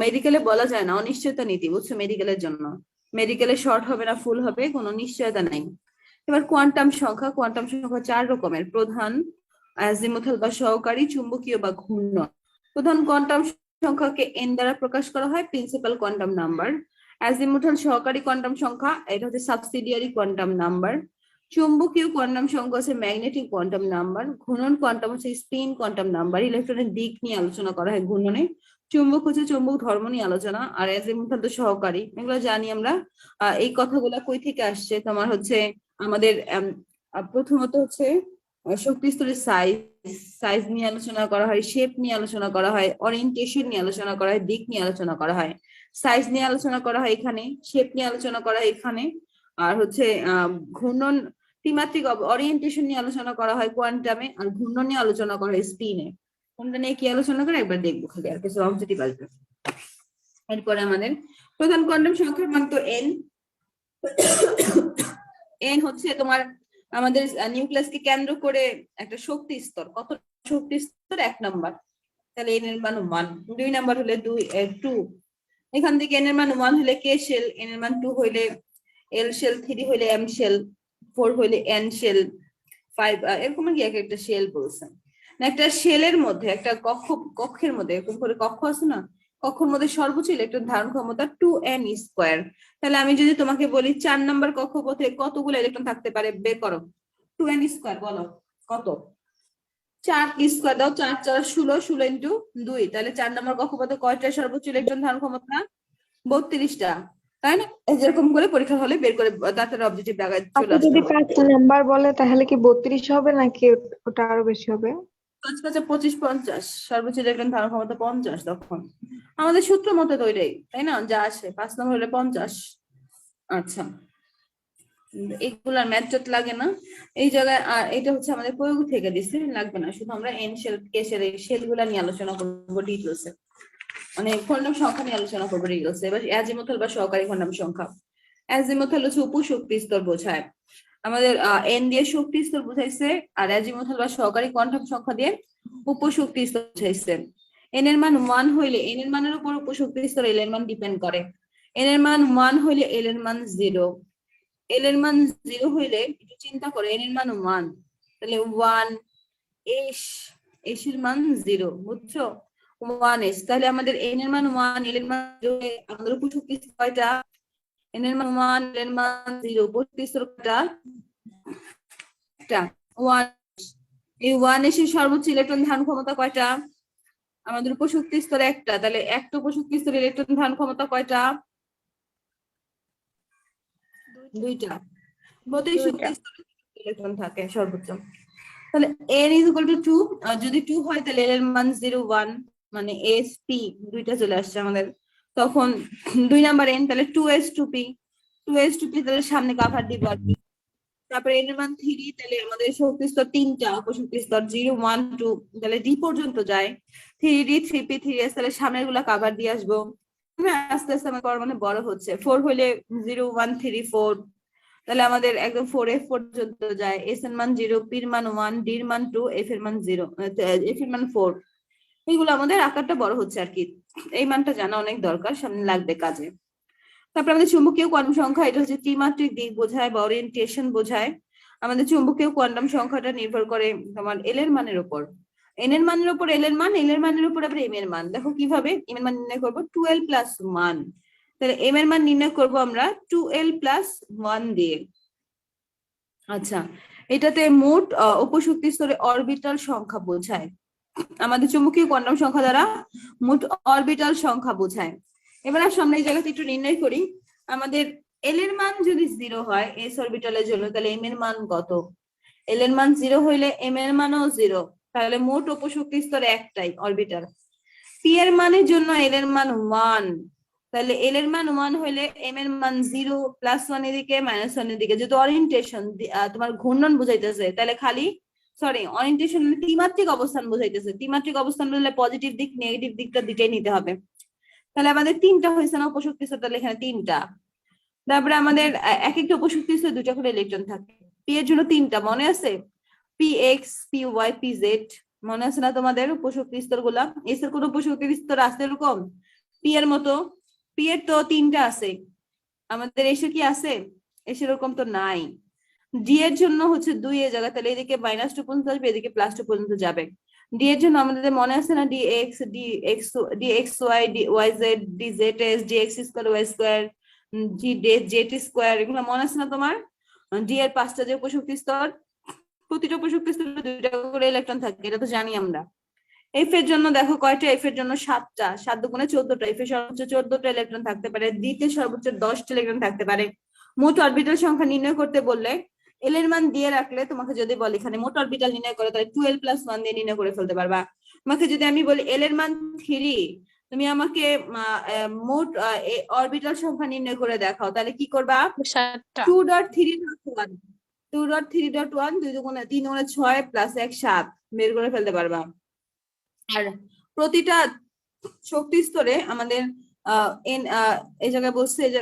মেডিকেলে বলা যায় না, অনিশ্চয়তা নীতি, বুঝছো? মেডিকেলের জন্য মেডিকেলে শর্ট হবে না ফুল হবে, কোনো নিশ্চয়তা নাই। এবার কোয়ান্টাম সংখ্যা, কোয়ান্টাম সংখ্যা 4 রকমের: প্রধান, আজিমুথাল বা সহকারী, চুম্বকীয় বা ঘূর্ণন। প্রধান কোয়ান্টাম সংখ্যাকে এন দ্বারা প্রকাশ করা হয়, প্রিন্সিপাল কোয়ান্টাম নাম্বার। অ্যাজিমুথাল সহকারী কোয়ান্টাম সংখ্যা, এটা হচ্ছে সাবসিডিয়ারি কোয়ান্টাম নাম্বার। চুম্বকীয় কোয়ান্টাম সংখ্যা হচ্ছে ম্যাগনেটিক কোয়ান্টাম নাম্বার। ঘূর্ণন কোয়ান্টাম হচ্ছে স্পিন কোয়ান্টাম নাম্বার, ইলেকট্রনের দিক নিয়ে আলোচনা করা হয় ঘূর্ণনে। চুম্বক হচ্ছে চুম্বক ধর্ম নিয়ে আলোচনা, আর অ্যাজিমুথাল তো সহকারী, এগুলো জানি আমরা। এই কথাগুলো কই থেকে আসছে, তোমার হচ্ছে আমাদের প্রথমত হচ্ছে শক্তি স্তরের সাইজ, সাইজ নিয়ে আলোচনা করা হয়, শেপ নিয়ে আলোচনা করা হয়, ওরিয়েন্টেশন নিয়ে আলোচনা করা হয়, দিক নিয়ে আলোচনা করা হয়। সাইজ নিয়ে আলোচনা করা হয় এখানে, শেপ নিয়ে আলোচনা করা হয় এখানে, আর হচ্ছে ঘূর্ণন ত্রিমাত্রিক ওরিয়েন্টেশন নিয়ে আলোচনা করা হয় কোয়ান্টামে, আর ঘূর্ণন নিয়ে আলোচনা করা হয় স্পিনে। কোনটা নিয়ে কি আলোচনা করে একবার দেখবো খালি, আর কিছু অবজেক্টিভ আসবে। এরপরে আমাদের প্রধান কোয়ান্টাম সংখ্যার মান তো এন। এন হচ্ছে তোমার আমাদের নিউক্লিয়াসকে কেন্দ্র করে একটা শক্তি স্তর, কত শক্তি স্তর? 1 নাম্বার, তাহলে এন এর মান 1। 2 নাম্বার হলে 2, এখান থেকে এন এর মান 1 হলে কে শেল, এন এর মান 2 হইলে এল শেল, 3 হইলে এম শেল, 4 হইলে এন শেল, 5 এরকম কি এক একটা শেল বলছেন না। একটা শেলের মধ্যে, একটা কক্ষের মধ্যে এরকম করে কক্ষ আছে না, কক্ষের মধ্যে সর্বোচ্চ ইলেকট্রন ধারণ ক্ষমতা 2n²। তাহলে আমি যদি তোমাকে বলি 4 নাম্বার কক্ষপথে কতগুলো ইলেকট্রন থাকতে পারে, বের করো। 2n², বলো কত? 4 দাও, 4 4 16, 16 ইন্টু 2, তাহলে 4 নাম্বার কক্ষপথে কয়টা সর্বোচ্চ ইলেকট্রন ধারণ ক্ষমতা? 32টা, তাই না? যেরকম করে পরীক্ষা হলে বের করে তাড়াতাড়ি অবজেক্টিভ জায়গায় চলে আপু আসতে যদি হবে। 5টা নাম্বার বলে তাহলে কি 32 হবে নাকি ওটা আরো বেশি হবে? 5 5 25, 50, সর্বোচ্চ ইলেকট্রন ধারণ ক্ষমতা 50 তখন আমাদের সূত্র মতো তো ওইটাই, তাই না? যা আসে 5 নম্বর হলে 50। আচ্ছা, এগুলার ম্যাথ লাগে না এই জায়গায়, আর এটা হচ্ছে আমাদের প্রয়োগ থেকে দিচ্ছে, লাগবে না, শুধু আমরা এন শেল, কে শেল, এই শেল গুলা নিয়ে আলোচনা করবো ডিটেলসে, মানে কোয়ান্টাম সংখ্যা নিয়ে আলোচনা করবো ডিটেলসে। এবার অ্যাজিমুথাল বা সহকারী কোয়ান্টাম সংখ্যা। অ্যাজিমুথাল হচ্ছে উপশক্তি স্তর বোঝায়, আমাদের এন দিয়ে শক্তি স্তর বুঝাইছে, আর অ্যাজিমুথাল বা সহকারী কোয়ান্টাম সংখ্যা দিয়ে উপশক্তি স্তর বুঝাইছে। এন এর মান 1 হইলে, এন এর মানের উপর উপশক্তি স্তর এল এর মান ডিপেন্ড করে। এন এর মান 1 হইলে এল এর মান 0, এল এর মান 0 হইলে একটু চিন্তা করো, এন এর মান 1, তাহলে 1 এস, এস এর মান 0, বুঝছো? 1 এস, তাহলে আমাদের এন এর মান 1, এল এর মান 0, আমাদের উপশক্তি কয়টা? এন এর মান 1, এল এর মান 0, উপশক্তি স্তর কয়টা? একটা, 1। এই 1 এসে সর্বোচ্চ ইলেকট্রন ধারণ ক্ষমতা কয়টা? আমাদের উপশক্তি স্তরে একটা, তাহলে একটা উপশক্তি স্তরে ইলেকট্রন ধারণ ক্ষমতা কয়টা? দুইটা। প্রতি শক্তি স্তরে ইলেকট্রন থাকে সর্বোচ্চ। তাহলে n is equal to 2, যদি 2 হয় তাহলে l এর মান 0 1, মানে sp দুইটা চলে আসছে আমাদের। তখন 2 নাম্বার n, তাহলে 2s2p, 2s2p তাহলে সামনে কাভার দিব আর কি। তারপরে n এর মান 3, তাহলে আমাদের শক্তি স্তর তিনটা, উপশক্তি স্তর 0 1 2, তাহলে d পর্যন্ত যায়। 3d 3p 3s, তাহলে সামনের গুলা কাভার দিয়ে আসবো। আস্তে আস্তে আমার পরমাণু বড় হচ্ছে। 4 হইলে 0 1 3 4, তাহলে আমাদের একদম 4f পর্যন্ত যায়। s এর মান 0, p এর মান 1, d এর মান 2, f এর মান 0, f এর মান 4। এইগুলো আমাদের আকারটা বড় হচ্ছে আর কি। এই মানটা জানা অনেক দরকার, সামনে লাগবে কাজে। তারপর আমাদের চুম্বকীয় কোয়ান্টাম সংখ্যা, এটা হচ্ছে ত্রিমাত্রিক দিক বোঝায় বা ওরিয়েন্টেশন বোঝায়। আমাদের চুম্বকীয় কোয়ান্টাম সংখ্যাটা নির্ভর করে তোমার এল এর মানের উপর, এন এর মানের উপর এল এর মান, এল এর মানের উপর আবার এম এর মান। দেখো কিভাবে এম এর মান নির্ণয় করবো, 2l + 1, তাহলে এম এর মান নির্ণয় করবো আমরা 2l + 1 দিয়ে। আচ্ছা, এটাতে মোট উপশক্তি স্তরে অরবিটাল সংখ্যা বোঝায়। আমাদের চুম্বকীয় কোয়ান্টাম সংখ্যা দ্বারা মোট অরবিটাল সংখ্যা বোঝায়। এবার আসো আমরা এই জায়গাতে একটু নির্ণয় করি। আমাদের এল এর মান যদি 0 হয় এস অরবিটালের জন্য, তাহলে এম এর মান কত? এল এর মান 0 হইলে এম এর মানও 0, তাহলে মোট উপশক্তি স্তরে একটাই অরবিটাল। পি এর মানের জন্য এল এর মান 1, তাহলে এল এর মান 1 হইলে এম এর মান 0 +1 এদিকে -1 এদিকে। যেহেতু অরিয়েন্টেশন তোমার ঘূর্ণন বুঝাইতেছে, তাহলে খালি অরিয়েন্টেশন ত্রিমাত্রিক অবস্থান বুঝাইতেছে। ত্রিমাত্রিক অবস্থান বললে পজিটিভ দিক নেগেটিভ দিকটা দুইটাই নিতে হবে। তাহলে আমাদের তিনটা হয়েছে না উপশক্তি স্তর, তাহলে এখানে তিনটা। তারপরে আমাদের এক একটা উপশক্তি স্তরে দুইটা করে ইলেকট্রন থাকে। পি এর জন্য তিনটা, মনে আছে? P x, p y, p z, মনে আছে না তোমাদের উপশক্তি স্তর গুলা? এস এর কোন উপশক্তি স্তর আছে এরকম পি এর মতো? পি এর তো তিনটা আছে, আমাদের এসে কি আছে? এসে এরকম তো নাই। ডি এর জন্য হচ্ছে 2 এর জায়গা, তাহলে এদিকে -2 পর্যন্ত আসবে, এদিকে +2 পর্যন্ত যাবে। ডি এর জন্য আমাদের মনে আছে না, d x, d x y, d y z, d z s, d x square y square, জি জেড স্কোয়ার, এগুলো মনে আছে না তোমার? ডি এর 5টা যে উপশক্তি স্তর, প্রতিটা উপশক্তি স্তরে 2টা করে ইলেকট্রন থাকে, এটা তো জানি আমরা। এফ এর জন্য দেখো কয়টা, এফ এর জন্য 7টা, 7 দুগুণে 14টা, এফ এর সর্বোচ্চ 14টা ইলেকট্রন থাকতে পারে, ডি তে সর্বোচ্চ 10টা ইলেকট্রন থাকতে পারে। মোট অরবিটাল সংখ্যা নির্ণয় করতে বললে এল এর মান দিয়ে রাখলে, তোমাকে যদি বলি এখানে মোট অরবিটাল নির্ণয় করে, তাহলে 2l + 1 দিয়ে নির্ণয় করে ফেলতে পারবা। তোমাকে যদি আমি বলি এল এর মান 3, তুমি আমাকে মোট অরবিটাল সংখ্যা নির্ণয় করে দেখাও, তাহলে কি করবা? 2.3.1, 2.3.1, 2 দুগুণে 3 দুগুণে 6 + 1 7 বের করে ফেলতে পারবা। আর প্রতিটা শক্তি স্তরে আমাদের এই জায়গায় বলছে যে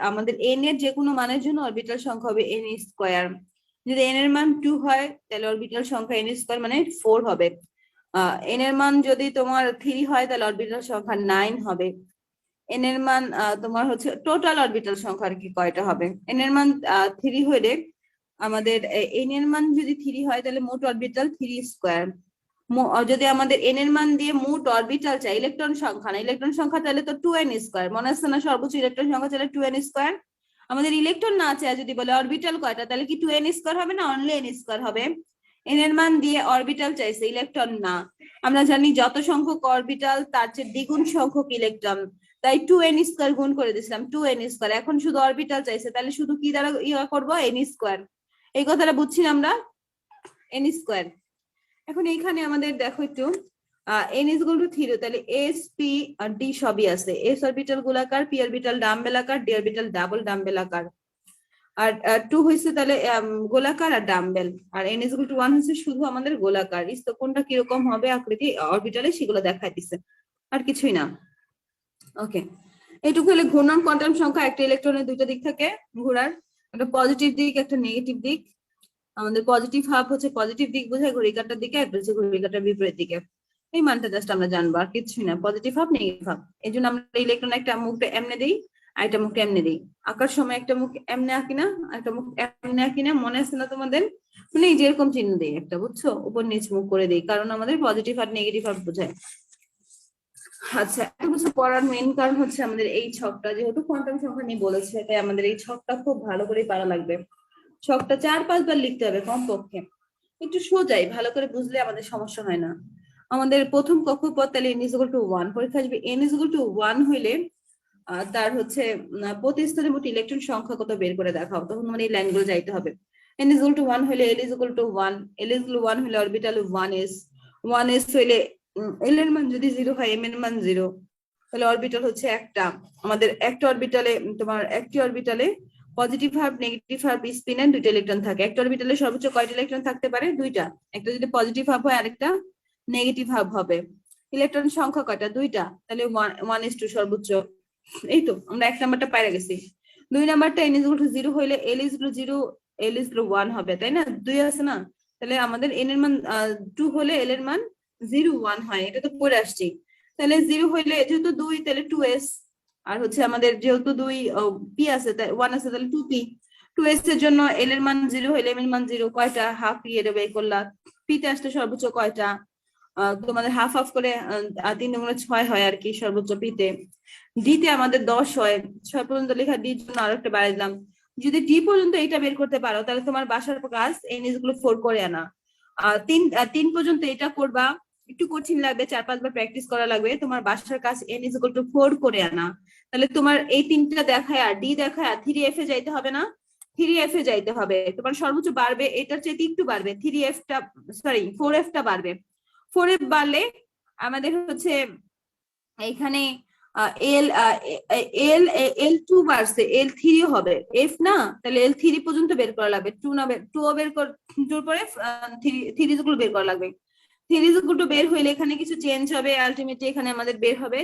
আমাদের n এর যে কোনো মানের জন্য অরবিটাল সংখ্যা হবে n²। যদি n এর মান 2 হয় তাহলে অরবিটাল সংখ্যা n² মানে 4 হবে। n এর মান যদি তোমার 3 হয় তাহলে অরবিটাল সংখ্যা 9 হবে। n এর মান তোমার হচ্ছে টোটাল অরবিটাল সংখ্যা আর কি কয়টা হবে? n এর মান 3 হলে আমাদের n এর মান যদি 3 হয় তাহলে মোট অরবিটাল 3²। যদি আমাদের n এর মান দিয়ে মোট অরবিটাল চাই, ইলেকট্রন সংখ্যা না, ইলেকট্রন সংখ্যা তাহলে তো 2n², মনে আছে না? সর্বোচ্চ ইলেকট্রন সংখ্যা তাহলে 2n²। আমাদের ইলেকট্রন না চাই, যদি বলে অরবিটাল কয়টা, তাহলে কি 2n² হবে না অনলি n² হবে? n এর মান দিয়ে অরবিটাল চাইছে, ইলেকট্রন না। আমরা জানি যত সংখ্যক অরবিটাল তার চেয়ে দ্বিগুণ সংখ্যক ইলেকট্রন, তাই 2n² গুণ করে দিয়েছিলাম 2n²। এখন শুধু অরবিটাল চাইছে, তাহলে শুধু কি দ্বারা ইয়া করবো? n²। এই কথাটা বুঝছি আমরা, n²। এখন এইখানে আমাদের দেখো একটু n = 3, তাহলে s p আর d সবই আছে। s অরবিটাল গোলাকার, p অরবিটাল ডাম্বেল আকার, d অরবিটাল ডাবল ডাম্বেল আকার। আর 2 হইছে তাহলে গোলাকার আর ডাম্বেল, আর n = 1 হচ্ছে শুধু আমাদের গোলাকার। তো কোনটা কিরকম হবে আকৃতি অরবিটালে সেগুলো দেখাই দিছে, আর কিছুই না। ওকে, এইটুকু হলে ঘূর্ণন কোয়ান্টাম সংখ্যা, একটা ইলেকট্রনের দুইটা দিক থাকে ঘোরার, একটা পজিটিভ দিক একটা নেগেটিভ দিক। আমাদের পজিটিভ হাফ হচ্ছে পজিটিভ দিক বোঝায় ঘড়ি কাঁটার দিকে, একটা হচ্ছে ঘড়ি কাঁটার বিপরীত দিকে। এই মানটা জাস্ট আমরা জানবো, আর কিছুই না, পজিটিভ হাফ নেগেটিভ হাফ। এই জন্য আমরা ইলেকট্রন একটা মুখটা এমনি দিই, একটা মুখ এমনি দিই, আঁকার সময় একটা মুখ এমনি আঁকি না, একটা মুখ এমনি আঁকি না, মনে আছে না তোমাদের? মানে এই যেরকম চিহ্ন দিই একটা, বুঝছো, উপর নিচ মুখ করে দিই, কারণ আমাদের পজিটিভ আর নেগেটিভ আর বোঝায়। আচ্ছা, এত কিছু পড়ার মেইন কারণ হচ্ছে আমাদের এই ছকটা, যেহেতু কোয়ান্টাম সংখ্যা নিয়ে বলেছে, তাই আমাদের এই ছকটা খুব ভালো করে পারা লাগবে। ছকটা 4-5 বার লিখতে হবে কমপক্ষে, একটু সোজাই, ভালো করে বুঝলে আমাদের সমস্যা হয় না। আমাদের প্রথম কক্ষপথ তাহলে n is equal to 1, পরীক্ষা আসবে n is equal to 1 হইলে তার হচ্ছে প্রতি স্তরে মোট ইলেকট্রন সংখ্যা কত বের করে দেখাও, তখন মানে এই লাইনগুলো যাইতে হবে। n is equal to 1 হইলে l is equal to 1, l is equal to 1 হইলে অরবিটাল 1s হইলে l এর মান যদি 0 হয় m এর মান 0, তাহলে অরবিটাল হচ্ছে একটা। আমাদের একটা অরবিটালে তোমার একটি অরবিটালে positive half negative half spin and দুইটা ইলেকট্রন থাকে। একটা অরবিটালে সর্বোচ্চ কয়টা ইলেকট্রন থাকতে পারে? দুইটা। একটা যদি পজিটিভ হাফ হয় আরেকটা নেগেটিভ হাফ হবে। ইলেকট্রন সংখ্যা কয়টা? দুইটা, তাহলে 1:2 সর্বোচ্চ। এই তো আমরা 1 নাম্বারটা পাইরা গেছি। 2 নাম্বারটা n is equal to 0 হইলে l is equal to 0, l is equal to 1 হবে, তাই না? 2 আছে না, তাহলে আমাদের n এর মান 2 হলে l এর মান 0 1 হয়, এটা তো পড়ে আসছি। তাহলে 0 হইলে যেহেতু 2 তাহলে 2s, আর হচ্ছে আমাদের যেহেতু 2 p আছে, তাই 1 আছে, তাহলে 2p। 2s এর জন্য l এর মান 0 হইলে m এর মান 0, কয়টা? হাফ p এর বের করলা। p তে আসলে সর্বোচ্চ কয়টা? তোমাদের হাফ হাফ করে 3 গুণে 6 হয় আর কি সর্বোচ্চ p তে। d তে আমাদের 10 হয়, 6 পর্যন্ত লেখা, d এর জন্য আরেকটা বাড়াই দিলাম। যদি d পর্যন্ত এটা বের করতে পারো তাহলে তোমার বাসার কাজ n is equal to 4 করে আনা। 3 পর্যন্ত এটা করবা, একটু কঠিন লাগবে, 4-5 বার প্র্যাকটিস করা লাগবে। তোমার বাসার কাজ n is equal to 4 করে আনা। তাহলে তোমার এই তিনটা দেখায় আর d দেখায় 3f এ যাইতে হবে না? 3f এ যাইতে হবে, তোমার সর্বোচ্চ বাড়বে, এটার চেয়ে একটু বাড়বে, 3f টা সরি 4f টা বাড়বে। 4f বাড়লে আমাদের হচ্ছে এখানে এল এল এল টু বাড়ছে, এল থ্রি হবে, এফ না, তাহলে এল থ্রি পর্যন্ত বের করা লাগবে। টু না, টু বের টুর পরে থ্রি গুলো বের করা লাগবে। থ্রি গুলো বের হইলে এখানে কিছু চেঞ্জ হবে, আলটিমেটলি এখানে আমাদের বের হবে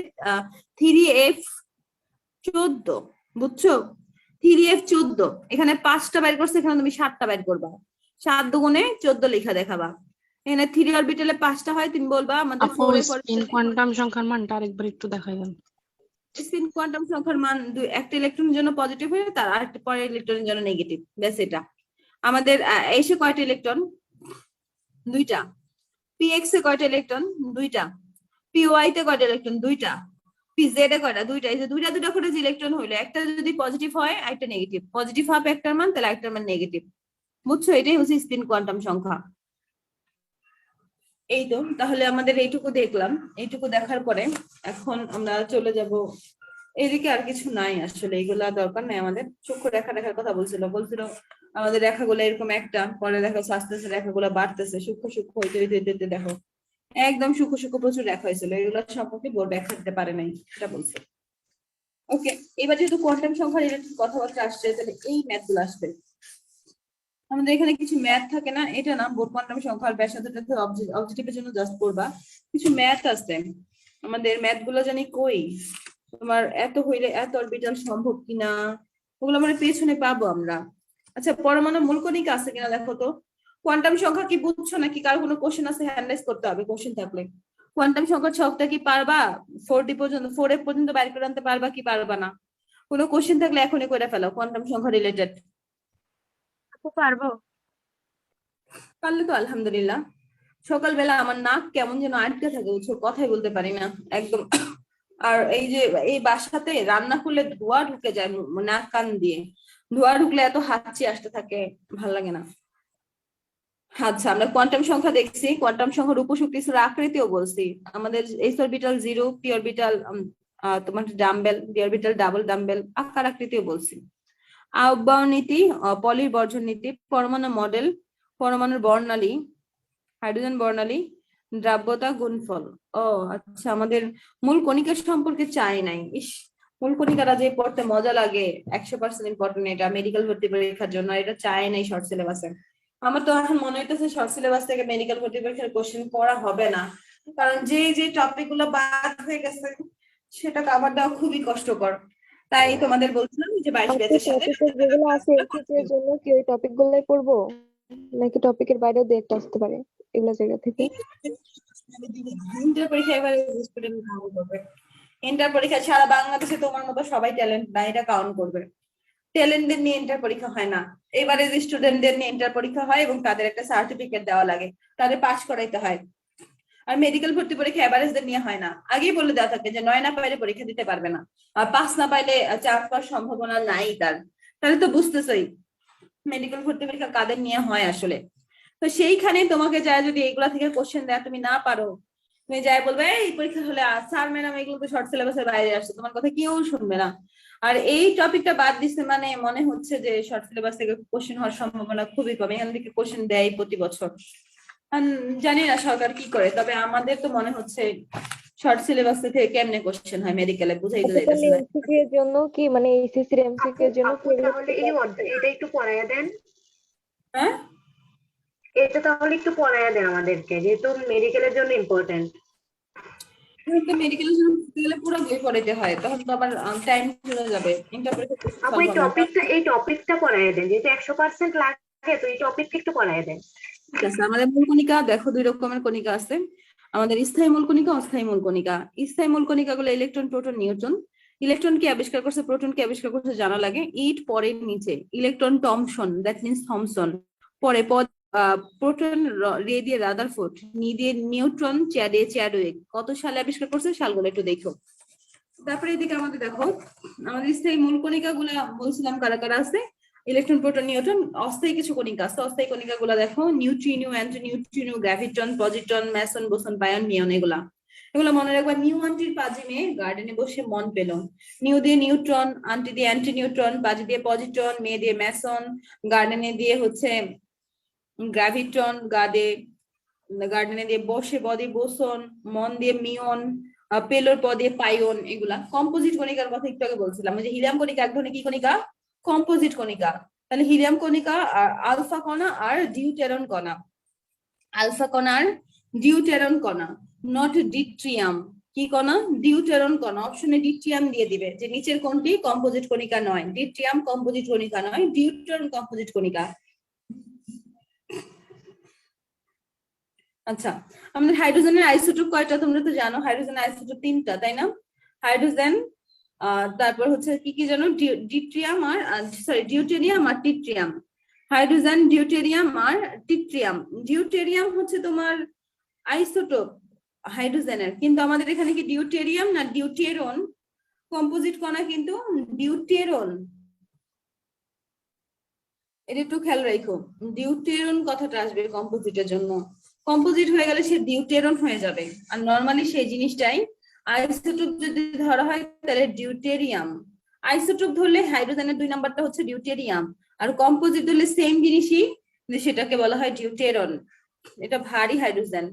3f 14, বুঝছো? 3f 14, এখানে 5টা বের করছে, এখানে তুমি 7টা বের করবা, 7 দুগুণে 14 লেখা দেখাবা। এখানে 3 অরবিটালে 5টা হয়, তুমি বলবা আমাদের আপু 4f স্পিন কোয়ান্টাম সংখ্যার মানটা আরেকবার একটু দেখাই দেন। স্পিন কোয়ান্টাম সংখ্যার মান একটা ইলেকট্রনের জন্য পজিটিভ হয়ে তার আরেকটা পরের ইলেকট্রনের জন্য নেগেটিভ, ব্যাস এটা। আমাদের এসে কয়টা ইলেকট্রন? দুইটা। px এ কয়টা ইলেকট্রন? দুইটা। py তে কয়টা ইলেকট্রন? দুইটা। pz এ কয়টা? দুইটা। এই যে দুইটা দুইটা করে যে ইলেকট্রন হইলো, একটা যদি পজিটিভ হয় একটা নেগেটিভ, পজিটিভ হবে একটার মান, তাহলে একটার মান নেগেটিভ, বুঝছো? এটাই হচ্ছে স্পিন কোয়ান্টাম সংখ্যা। এই তো, তাহলে আমাদের এইটুকু দেখলাম। এইটুকু দেখার পরে এখন আমরা চলে যাব এদিকে। আর কিছু নাই আসলে, এগুলা দরকার নাই আমাদের। সূক্ষ্ম রেখা দেখার কথা বলছিল আমাদের রেখাগুলো এরকম একটা, পরে দেখো আস্তে আস্তে রেখাগুলো বাড়তেছে, সূক্ষ্ম সূক্ষ্ম হইতে হইতে হইতে দেখো একদম সূক্ষ্ম সূক্ষ্ম প্রচুর রেখা হয়েছিল, এগুলো সম্পর্কে বোর্ড ব্যাখ্যা দিতে পারে নাই, এটা বলছে। ওকে, এবার যেহেতু কোয়ান্টাম সংখ্যা রিলেটেড কথাবার্তা আসছে, তাহলে এই ম্যাথ গুলো আসবে। আমাদের এখানে কিছু ম্যাথ থাকে না, এটা না বোর্ড কোয়ান্টাম সংখ্যার ব্যাসার্ধটা অবজেক্টিভের জন্য জাস্ট করবা। কিছু ম্যাথ আছে আমাদের, ম্যাথ গুলো জানি কই, তোমার এত হইলে এত অরবিটাল সম্ভব কিনা, ওগুলো আমরা পেছনে পাবো আমরা। আচ্ছা, পরমাণু মূল কণিকা আছে কিনা দেখো তো। কোয়ান্টাম সংখ্যা কি বুঝছো নাকি? কার কোনো কোশ্চেন আছে? হ্যান্ড রাইজ করতে হবে কোশ্চেন থাকলে। কোয়ান্টাম সংখ্যার ছকটা কি পারবা? 4d পর্যন্ত, 4f পর্যন্ত বাইর করে আনতে পারবা কি পারবা না? কোনো কোশ্চেন থাকলে এখনই করে ফেলো কোয়ান্টাম সংখ্যা রিলেটেড। পারবো। পারলে তো আলহামদুলিল্লাহ। সকালবেলা আমার নাক কেমন যেন আটকে থাকে, বুঝছো, কথাই বলতে পারি না একদম। আর এই যে এই বাসাতে রান্না করলে ধোঁয়া ঢুকে যায় নাক কান দিয়ে, ধোঁয়া ঢুকলে এত হাঁচি আসতে থাকে, ভাল লাগে না। আচ্ছা, আমরা কোয়ান্টাম সংখ্যা দেখছি, কোয়ান্টাম সংখ্যার উপশক্তির আকৃতিও বলছি। আমাদের এস অরবিটাল 0, পি অরবিটাল তোমার dumbbell, D orbital double dumbbell, আকার আকৃতিও বলছি। আহ্বায়ন নীতি, পলির বর্জন নীতি, পরমাণু মডেল, পরমাণুর বর্ণালী, হাইড্রোজেন বর্ণালী, দ্রাব্যতা, গুণফল। ও আচ্ছা, আমাদের মূল কণিকার সম্পর্কে চাই নাই। ইস, মূল কণিকাটা যে পড়তে মজা লাগে, 100% ইম্পর্টেন্ট এটা মেডিকেল ভর্তি পরীক্ষার জন্য, এটা চাই নাই শর্ট সিলেবাসে। আমার তো এখন মনে হইতেছে শর্ট সিলেবাস থেকে মেডিকেল ভর্তি পরীক্ষার কোশ্চেন পড়া হবে না, কারণ যে যে টপিক গুলো বাদ হয়ে গেছে সেটা কভার দেওয়া খুবই কষ্টকর। তাই তোমাদের বলছিলাম যে 22 ব্যাচের সাথে টপিক যেগুলো আছে এর জন্য কি ওই টপিক গুলোই পড়বো, নাকি টপিকের বাইরেও দু একটা আসতে পারে এগুলো জায়গা থেকে? ইন্টার পরীক্ষা এবারে স্টুডেন্ট ভালো করবে। ইন্টার পরীক্ষা সারা বাংলাদেশে তোমার মতো সবাই ট্যালেন্ট না, এটা কাউন্ট করবে। ট্যালেন্টদের নিয়ে ইন্টার পরীক্ষা হয় না, এবারে যে স্টুডেন্টদের নিয়ে ইন্টার পরীক্ষা হয় এবং তাদের একটা সার্টিফিকেট দেওয়া লাগে, তাদের পাস করাইতে হয়। আর মেডিকেল ভর্তি পরীক্ষা এভারেজদের নিয়ে হয় না, আগেই বলে দেওয়া থাকে যে 9 না পাইলে পরীক্ষা দিতে পারবে না, আর 5 না পাইলে চান্স পাওয়ার সম্ভাবনা নাই তার। তাহলে তো বুঝতেছই মেডিকেল ভর্তি পরীক্ষা কাদের নিয়ে হয় আসলে। তো সেইখানে তোমাকে যায় যদি এগুলা থেকে কোশ্চেন দেয়, তুমি না পারো, তুমি যাই বলবে এই পরীক্ষা হলে স্যার ম্যাডাম এগুলো তো শর্ট সিলেবাসের বাইরে আসছে, তোমার কথা কেউ শুনবে না। আর এই টপিকটা বাদ দিচ্ছে মানে মনে হচ্ছে যে শর্ট সিলেবাস থেকে কোশ্চেন হওয়ার সম্ভাবনা খুবই কম, এখান থেকে কোশ্চেন দেয় প্রতি বছর। জানি না সরকার কি করে, তবে আমাদের তো মনে হচ্ছে শর্ট সিলেবাস থেকে কেমনে কোশ্চেন হয় মেডিকেলে বুঝাই যাইতেছে না। এমসিকিউ এর জন্য কি মানে এইচএসসি এর এমসিকিউ এর জন্য কি তাহলে এই এটা একটু পড়াইয়া দেন। হ্যাঁ এটা তাহলে একটু পড়াইয়া দেন আমাদেরকে, যেহেতু মেডিকেলের জন্য ইম্পর্টেন্ট। মেডিকেলের জন্য পড়তে গেলে পুরো বই পড়াইতে হয়, তখন তো আবার টাইম চলে যাবে। আপু এই টপিকটা পড়াইয়া দেন, যেহেতু 100% লাগে, তো এই টপিকটা একটু পড়াইয়া দেন। ঠিক আছে, আমাদের মূল কণিকা দেখো 2 রকমের কণিকা আছে আমাদের, স্থায়ী মূল কণিকা, অস্থায়ী মূল কণিকা। স্থায়ী মূল কণিকা গুলো ইলেকট্রন, প্রোটন, নিউট্রন। ইলেকট্রন কে আবিষ্কার করছে, প্রোটন কে আবিষ্কার করছে জানা লাগে। ইট পরে নিচে, electron Thomson, that means Thomson. পরে প্রোটন রে দিয়ে রাদারফোর্ড, নি দিয়ে নিউট্রন, চ্যাডে চ্যাডউইক। কত সালে আবিষ্কার করছে সালগুলো একটু দেখো। তারপরে এদিকে আমাদের দেখো আমাদের স্থায়ী মূল কণিকা গুলা বলছিলাম কারা কারা আছে, ইলেকট্রন, প্রোটন, নিউট্রন। অস্থায়ী কিছু কণিকা আছে, অস্থায়ী কণিকা গুলা দেখো neutrino, অ্যান্টিনিউট্রিনো, graviton, positron, Mason, boson, বায়ন, নিয়ন। এগুলো মনে রাখবা। নিউ আন্টির পাজিমে গার্ডেনে বসে মন পেল। নিউ দিয়ে নিউট্রন, আন্টি দিয়ে অ্যান্টি নিউট্রন, পাজি দিয়ে পজিট্রন, মেয়ে দিয়ে ম্যাসন, গার্ডেনে দিয়ে হচ্ছে গ্র্যাভিটন, গার্ডেনে দিয়ে বসে বদে বোসন, মন দিয়ে মিয়ন, পেলোর পদে পাইওন। এগুলা কম্পোজিট কণিকার কথা একটু আগে বলছিলাম, যে হিলিয়াম কণিকা এক ধরনের কি কণিকা, কম্পোজিট কণিকা। তাহলে হিলিয়াম কণিকা আর আলফা কণা আর ডিউটেরন কণা, আলফা কণা আর ডিউটেরন কণা, নট ডিট্রিয়াম। কি কণা? ডিউটেরন কণা। অপশনে ডিট্রিয়াম দিয়ে দিবে, যে নিচের কোনটি কম্পোজিট কণিকা নয়। ডিট্রিয়াম কম্পোজিট কণিকা নয়, ডিউটেরন কম্পোজিট কণিকা। আচ্ছা, আমাদের হাইড্রোজেনের আইসোটোপ কয়টা তোমরা তো জানো, হাইড্রোজেনের আইসোটোপ 3টা, তাই না? হাইড্রোজেন, তারপর হচ্ছে কি কি জানো, ডিট্রিয়াম আর সরি ডিউটেরিয়াম আর টিট্রিয়াম। হাইড্রোজেন, ডিউটেরিয়াম আর টিট্রিয়াম। ডিউটেরিয়াম হচ্ছে তোমার আইসোটোপ হাইড্রোজেনের, কিন্তু আমাদের এখানে কি ডিউটেরিয়াম না ডিউটেরন? কম্পোজিট কণা কিন্তু ডিউটেরন, এটা একটু খেয়াল রাখো। ডিউটেরন কথাটা আসবে কম্পোজিটের জন্য, কম্পোজিট হয়ে গেলে সে ডিউটেরন হয়ে যাবে। আর নরমালি সেই জিনিসটাই আইসোটোপ যদি ধরা হয় তাহলে ডিউটেরিয়াম। আইসোটোপ ধরলে হাইড্রোজেনের 2 নাম্বারটা হচ্ছে ডিউটেরিয়াম, আর কম্পোজিট ধরলে সেম জিনিসই, সেটাকে বলা হয় ডিউটেরন। এটা ভারী হাইড্রোজেন,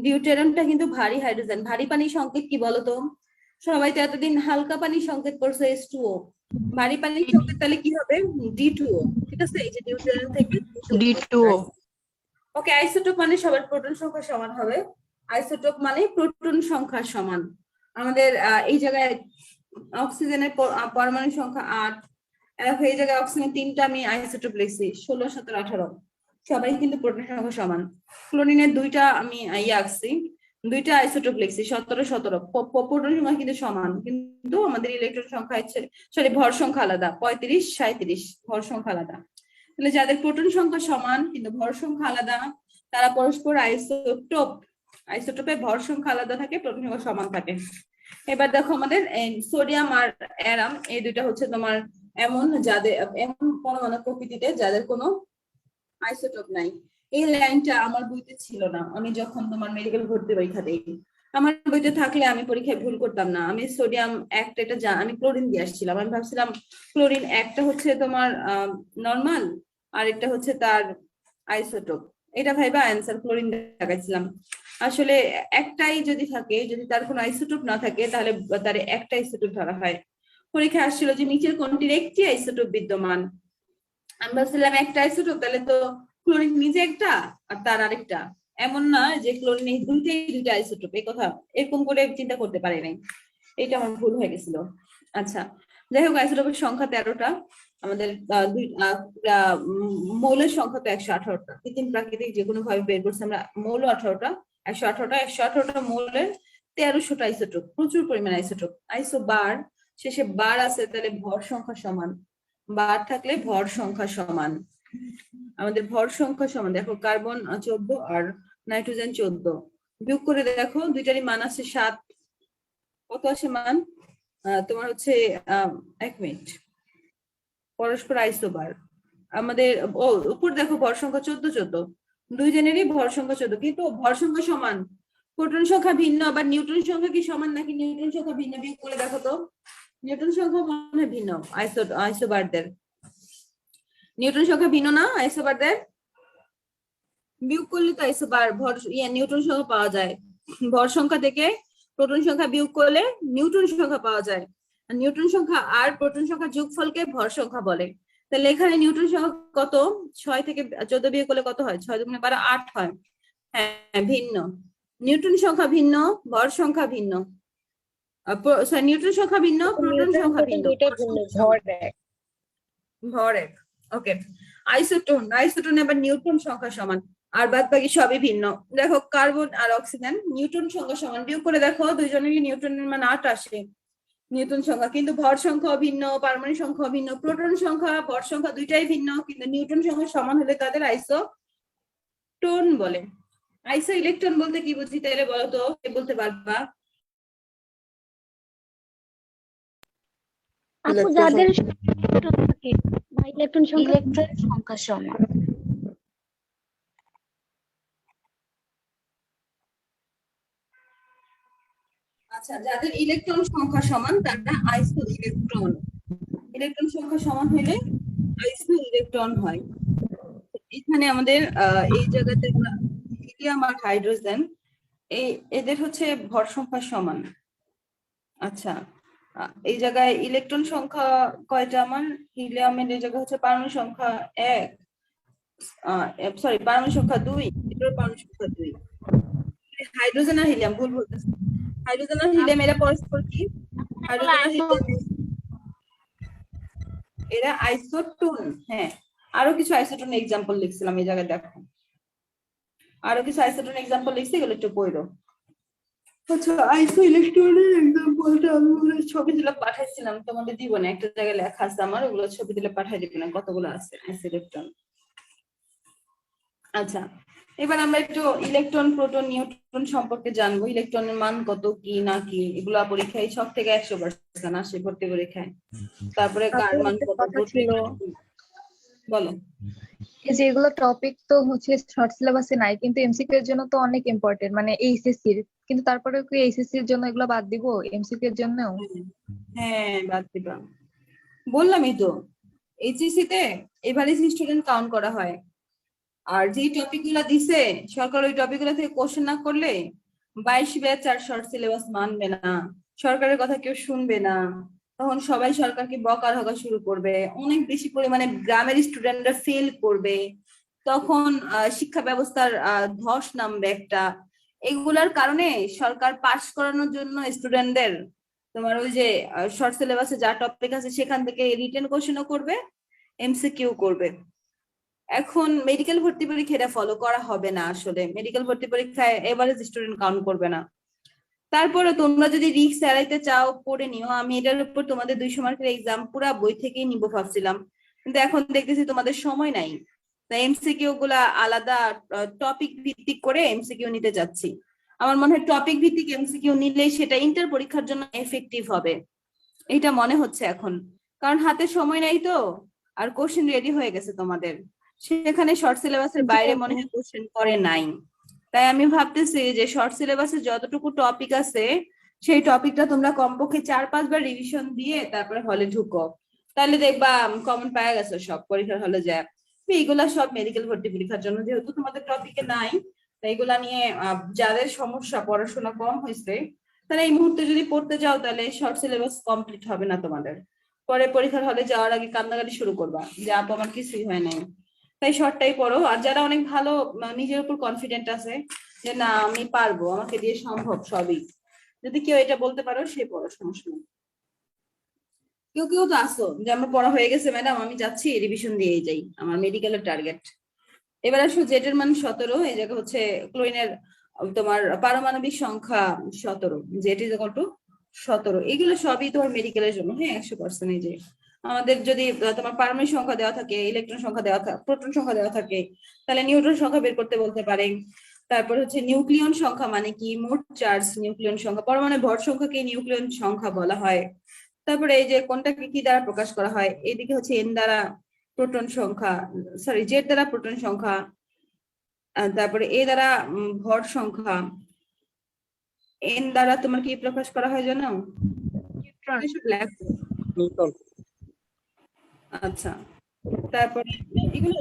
ডিউটেরনটা কিন্তু ভারী হাইড্রোজেন। ভারী পানির সংকেত কি বলতো? সবাই তো এতদিন হালকা পানির সংকেত পড়ছে H2O, ভারী পানির সংকেত তাহলে কি হবে? D2O। ঠিক আছে, এই যে ডিউটেরন থেকে D2O। ওকে, আইসোটোপ মানে সবার প্রোটন সংখ্যা সমান হবে। আইসোটোপ মানে প্রোটন সংখ্যা সমান। আমাদের এই জায়গায় অক্সিজেনের পরমাণু সংখ্যা 8, এই জায়গায় অক্সিজেন 3টা, আমি আইসোটোপ লিখছি 16, 17, 18। সবাই কিন্তু প্রোটন সংখ্যা সমান। ক্লোরিনের 2টা আমি আঁকছি, 2টা আইসোটোপ লিখছি 17, 17। প্রোটন সংখ্যা কিন্তু সমান, কিন্তু আমাদের ইলেকট্রন সংখ্যা হচ্ছে সরি ভর সংখ্যা আলাদা, 35, 37 ভর সংখ্যা আলাদা। তাহলে যাদের প্রোটন সংখ্যা সমান কিন্তু ভর সংখ্যা আলাদা, তারা পরস্পর আইসোটোপ। আইসোটোপে ভর সংখ্যা আলাদা থাকে, প্রোটন সংখ্যা সমান থাকে। এবার দেখো আমাদের সোডিয়াম আর অ্যারাম, এই 2টা হচ্ছে তোমার এমন পরমাণু প্রকৃতিতে যাদের কোনো আইসোটোপ নাই। এই লাইনটা আমার বইতে ছিল না, আমি যখন তোমার মেডিকেল ভর্তি পরীক্ষা দিই। আমার বইতে থাকলে আমি পরীক্ষায় ভুল করতাম না। আমি সোডিয়াম একটা, এটা আমি ক্লোরিন দিয়ে আসছিলাম, আমি ভাবছিলাম ক্লোরিন একটা হচ্ছে তোমার নরমাল আর একটা হচ্ছে তার আইসোটোপ, এটা ভাইবা অ্যান্সার ক্লোরিন দেখাইছিলাম। আসলে একটাই যদি থাকে, যদি তার কোনো আইসোটোপ না থাকে তাহলে তার একটা আইসোটোপ ধরা হয়। পরীক্ষায় আসছিল যে নিচের কোনটির একটি আইসোটোপ বিদ্যমান। আমি ভাবছিলাম একটা আইসোটোপ, তাহলে তো ক্লোরিন নিজে একটা আর তার আরেকটা, এমন না যে ক্লোরিন এই দুইটা আইসোটোপ, এই কথা এরকম করে চিন্তা করতে পারি নাই, এটা আমার ভুল হয়ে গেছিল। আচ্ছা, যাই হোক, আইসোটোপের সংখ্যা 13টা। আমাদের মৌলের সংখ্যা তো 118টা। কৃত্রিম প্রাকৃতিক যে কোনো ভাবে বের করছে আমরা, মৌল 18টা, 118টা মৌলের 1300টা আইসোটোপ, প্রচুর পরিমাণ আইসোটোপ। আইসোবার শেষে বার আছে, তাহলে ভর সংখ্যা সমান, বার থাকলে ভর সংখ্যা সমান। আমাদের ভর সংখ্যা সমান, দেখো কার্বন 14 আর নাইট্রোজেন 14, বিয়োগ করে দেখো দুইটারই মান আছে 7, কত আসে মান? তোমার হচ্ছে 1 মিনিট, পরস্পর আইসোবার। আমাদের উপর দেখো ভর সংখ্যা 14, দুইজনেরই ভর সংখ্যা 14, কিন্তু ভর সংখ্যা সমান, প্রোটন সংখ্যা ভিন্ন। আবার নিউটন সংখ্যা কি সমান নাকি নিউটন সংখ্যা ভিন্ন, বিয়োগ করে দেখো তো। নিউটন সংখ্যা মনে হয় ভিন্ন আইসোবারদের, নিউটন সংখ্যা ভিন্ন না আইসোবারদের? বিয়োগ করলে তো আইসোবার ভর নিউটন সংখ্যা পাওয়া যায়। ভর সংখ্যা থেকে প্রোটন সংখ্যা বিয়োগ করলে নিউটন সংখ্যা পাওয়া যায়। আর নিউটন সংখ্যা আর প্রোটন সংখ্যা যোগফলকে ভর সংখ্যা বলে। তাহলে এখানে নিউটন সংখ্যা কত? 6 থেকে 14 বিয়োগ করলে কত হয়? 6 দুগুণে 12, 8 হয়। হ্যাঁ, ভিন্ন। নিউটন সংখ্যা ভিন্ন, ভর সংখ্যা ভিন্ন। নিউটন সংখ্যা ভিন্ন, প্রোটন সংখ্যা ভিন্ন, ভর এক। ওকে, আইসোটোন আবার নিউটন সংখ্যা সমান, আর বাদ বাকি সবই ভিন্ন। দেখো কার্বন আর অক্সিজেন নিউটন সংখ্যা সমান, বিয়োগ করে দেখো দুইজনেরই নিউটনের মান 8 আসে নিউটন সংখ্যা, কিন্তু ভর সংখ্যা ভিন্ন, পারমাণবিক সংখ্যা ভিন্ন, প্রোটন সংখ্যা ভর সংখ্যা দুইটাই ভিন্ন, কিন্তু নিউটন সংখ্যা সমান হলে তাদের আইসোটোন বলে। আইসো ইলেকট্রন বলতে কি বুঝি তাহলে বলো তো, কে বলতে পারবা? আপু যাদের ইলেকট্রন থাকে বা ইলেকট্রন সংখ্যা সমান। আচ্ছা, যাদের ইলেকট্রন সংখ্যা সমান তারা আইসো ইলেকট্রন, ইলেকট্রন সংখ্যা সমান হলে আইসো ইলেকট্রন হয়। এখানে আমাদের এই জায়গাতে হিলিয়াম আর হাইড্রোজেন, এদের হচ্ছে ভর সংখ্যা সমান। আচ্ছা, এই জায়গায় ইলেকট্রন সংখ্যা কয়টা? আমার হিলিয়ামের এই জায়গায় হচ্ছে পারমাণবিক সংখ্যা 1, সরি পারমাণবিক সংখ্যা 2, এটার পারমাণবিক সংখ্যা 2। হাইড্রোজেন আর হিলিয়াম, ভুল বলতেছি, হাইড্রোজেন আর হিলিয়াম এরা পরস্পর কি? হাইড্রোজেন আর হিলিয়াম এরা আইসোটোন। হ্যাঁ, আরো কিছু আইসোটোন এক্সাম্পল লিখছিলাম এই জায়গায়, দেখো আরো কিছু আইসোটোন এক্সাম্পল লিখছি, এগুলো একটু পড়ো। আচ্ছা, আইসো ইলেকট্রনের এক্সাম্পলটা আমি ছবি দিলে পাঠাইছিলাম তোমাদের, দিব না, একটা জায়গায় লেখা আছে আমার, ওগুলো ছবি দিলে পাঠাই দিবে না, কতগুলো আছে আইসো ইলেকট্রন। আচ্ছা, এবার আমরা একটু ইলেকট্রন, প্রোটন, নিউট্রন সম্পর্কে জানবো। ইলেকট্রনের মান কত, কি না কি, এগুলো পরীক্ষায় 6 থেকে 100% আসে ভর্তি পরীক্ষায়। তারপরে কার মান কত, বলো। এই যে এগুলো টপিক তো হচ্ছে শর্ট সিলেবাসে নাই, কিন্তু এমসিকিউ এর জন্য তো অনেক ইম্পর্টেন্ট, মানে এইচএসসি এর। কিন্তু তারপরে কি এইচএসসি এর জন্য এগুলো বাদ দিব এমসিকিউ এর জন্যও? হ্যাঁ, বাদ দিবা, বললামই তো। এইচএসসি তে এভারেজ স্টুডেন্ট কাউন্ট করা হয়, আর যে টপিক গুলা দিছে সরকার, ওই টপিক গুলা থেকে কোশ্চেন না করলে 22 ব্যাচ আর শর্ট সিলেবাস মানবে না, সরকারের কথা কেউ শুনবে না, তখন সবাই সরকারকে বকাঝকা শুরু করবে, অনেক বেশি পরিমাণে গ্রামের স্টুডেন্টরা ফেল করবে, তখন শিক্ষা ব্যবস্থার ধস নামবে একটা। এগুলার কারণে সরকার পাস করানোর জন্য স্টুডেন্টদের তোমার ওই যে শর্ট সিলেবাসে যা টপিক আছে সেখান থেকে রিটেন কোশ্চেনও করবে, এমসিকিউ করবে। এখন মেডিকেল ভর্তি পরীক্ষা এটা ফলো করা হবে না, আসলে মেডিকেল ভর্তি পরীক্ষায় এভারেজ স্টুডেন্ট কাউন্ট করবে না। তারপরে তোমরা যদি রিস্ক এড়াইতে চাও পড়ে নিও, আমি এটার উপর তোমাদের 200 মার্কের এক্সাম পুরো বই থেকেই নিব ভাবছিলাম, কিন্তু এখন দেখতেছি তোমাদের সময় নাই, তাই এমসিকিউ গুলা আলাদা টপিক ভিত্তিক করে এমসিকিউ নিতে যাচ্ছি। আমার মনে হয় টপিক ভিত্তিক এমসিকিউ নিলেই সেটা ইন্টার পরীক্ষার জন্য এফেক্টিভ হবে, এটা মনে হচ্ছে এখন, কারণ হাতে সময় নাই তো, আর কোশ্চেন রেডি হয়ে গেছে তোমাদের, সেখানে শর্ট সিলেবাসের বাইরে মনে হয় কোশ্চেন করে নাই। তাই আমি ভাবতেছি যে শর্ট সিলেবাসে যতটুকু টপিক আছে সেই টপিকটা তোমরা কমপক্ষে 4-5 বার রিভিশন দিয়ে তারপরে হলে ঢুকো, তাহলে দেখবা কমন পাওয়া গেছে সব পরীক্ষার হলে যায়। এইগুলা সব মেডিকেল ভর্তি পরীক্ষার জন্য, যেহেতু তোমাদের টপিকে নাই, তাই এগুলা নিয়ে যাদের সমস্যা, পড়াশোনা কম হয়েছে, তাহলে এই মুহূর্তে যদি পড়তে যাও তাহলে শর্ট সিলেবাস কমপ্লিট হবে না তোমাদের, পরে পরীক্ষার হলে যাওয়ার আগে কান্নাকাটি শুরু করবা যে আপু আমার কিছুই হয় নাই। তাই শর্টটাই পড়ো, আর যারা অনেক ভালো নিজের উপর কনফিডেন্ট আছে যে না আমি পারবো, আমাকে দিয়ে সম্ভব সবই, যদি কেউ এটা বলতে পারো সে পড়ো, সমস্যা নেই। কেউ কেউ তো আসো যে আমার পড়া হয়ে গেছে ম্যাডাম, আমি যাচ্ছি রিভিশন দিয়েই যাই, আমার মেডিকেলের টার্গেট। এবার আসো জেটের মান 17, এই জায়গা হচ্ছে ক্লোরিনের তোমার পারমাণবিক সংখ্যা 17, যেটি ইজ ইকুয়াল টু 17। এগুলো সবই তোমার মেডিকেলের জন্য, হ্যাঁ 100%। এই যে আমাদের যদি তোমার পারমাণবিক সংখ্যা দেওয়া থাকে, ইলেকট্রন সংখ্যা দেওয়া থাকে, প্রোটন সংখ্যা দেওয়া থাকে, তাহলে নিউট্রন সংখ্যা বের করতে বলতে পারে। তারপর হচ্ছে নিউক্লিয়ন সংখ্যা মানে কি, মোট চার্জ নিউক্লিয়ন সংখ্যা, পরমাণু ভর সংখ্যাকে নিউক্লিয়ন সংখ্যা বলা হয়। তারপরে এই যে কোনটাকে কি দ্বারা প্রকাশ করা হয়, এদিকে হচ্ছে এন দ্বারা প্রোটন সংখ্যা, সরি জেড দ্বারা প্রোটন সংখ্যা, তারপরে এ দ্বারা ভর সংখ্যা, এন দ্বারা তোমার কি প্রকাশ করা হয় জানো? এসব লেখো। আচ্ছা, তারপরে এগুলো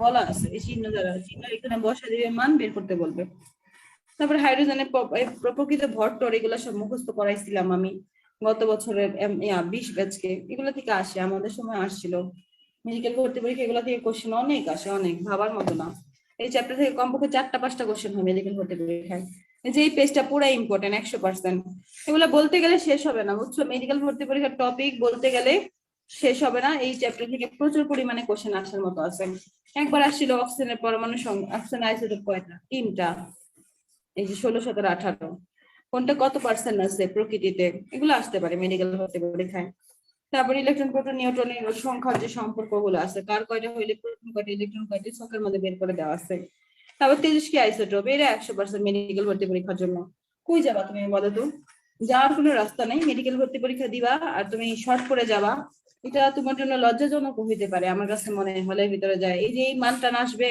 বলা আছে, এই চিহ্ন দ্বারা, চিহ্ন এখানে বসা দিবে, মান বের করতে বলবে। তারপরে হাইড্রোজেনের প্রকৃত ভর টর, এগুলো সব মুখস্থ করাইছিলাম আমি গত বছরের 20 ব্যাচকে। এগুলো থেকে আসে, আমাদের সময় আসছিল মেডিকেল ভর্তি পরীক্ষা, এগুলো থেকে কোশ্চেন অনেক আসে, অনেক ভাবার মতো না। এই চ্যাপ্টার থেকে কমপক্ষে 4টা-5টা কোশ্চেন হয় মেডিকেল ভর্তি পরীক্ষায়। যে এই পেজটা পুরো ইম্পর্টেন্ট 100%। এগুলো বলতে গেলে শেষ হবে না, বুঝছো? মেডিকেল ভর্তি পরীক্ষার টপিক বলতে গেলে শেষ হবে না। এই চ্যাপ্টার থেকে প্রচুর পরিমাণে কোশ্চেন আসার মতো আছে। একবার আসছিল অক্সিজেনের পরমাণু সংখ্যা, অক্সিজেন আইসোটোপ কয়টা? 3টা। এই যে 16, 17, 18, কোনটা কত পার্সেন্ট আছে প্রকৃতিতে, এগুলো আসতে পারে মেডিকেল ভর্তি পরীক্ষায়। তারপর ইলেকট্রন, প্রোটন, নিউট্রনের সংখ্যার যে সম্পর্কগুলো আছে, কার কয়টা হইলে প্রোটন কয়টা, ইলেকট্রন কয়টা, ছকের মধ্যে বের করে দেওয়া আছে। তারপর তেজস্ক্রিয় আইসোটোপ, এরা 100% মেডিকেল ভর্তি পরীক্ষার জন্য। কই যাবা তুমি বলো তো? যাওয়ার কোনো রাস্তা নেই, মেডিকেল ভর্তি পরীক্ষা দিবা আর তুমি শর্ট করে যাবা, এটা তোমার জন্য লজ্জাজনক হইতে পারে আমার কাছে মনে হয়। হলের ভিতরে যায় এই যে এই মানটা আসবে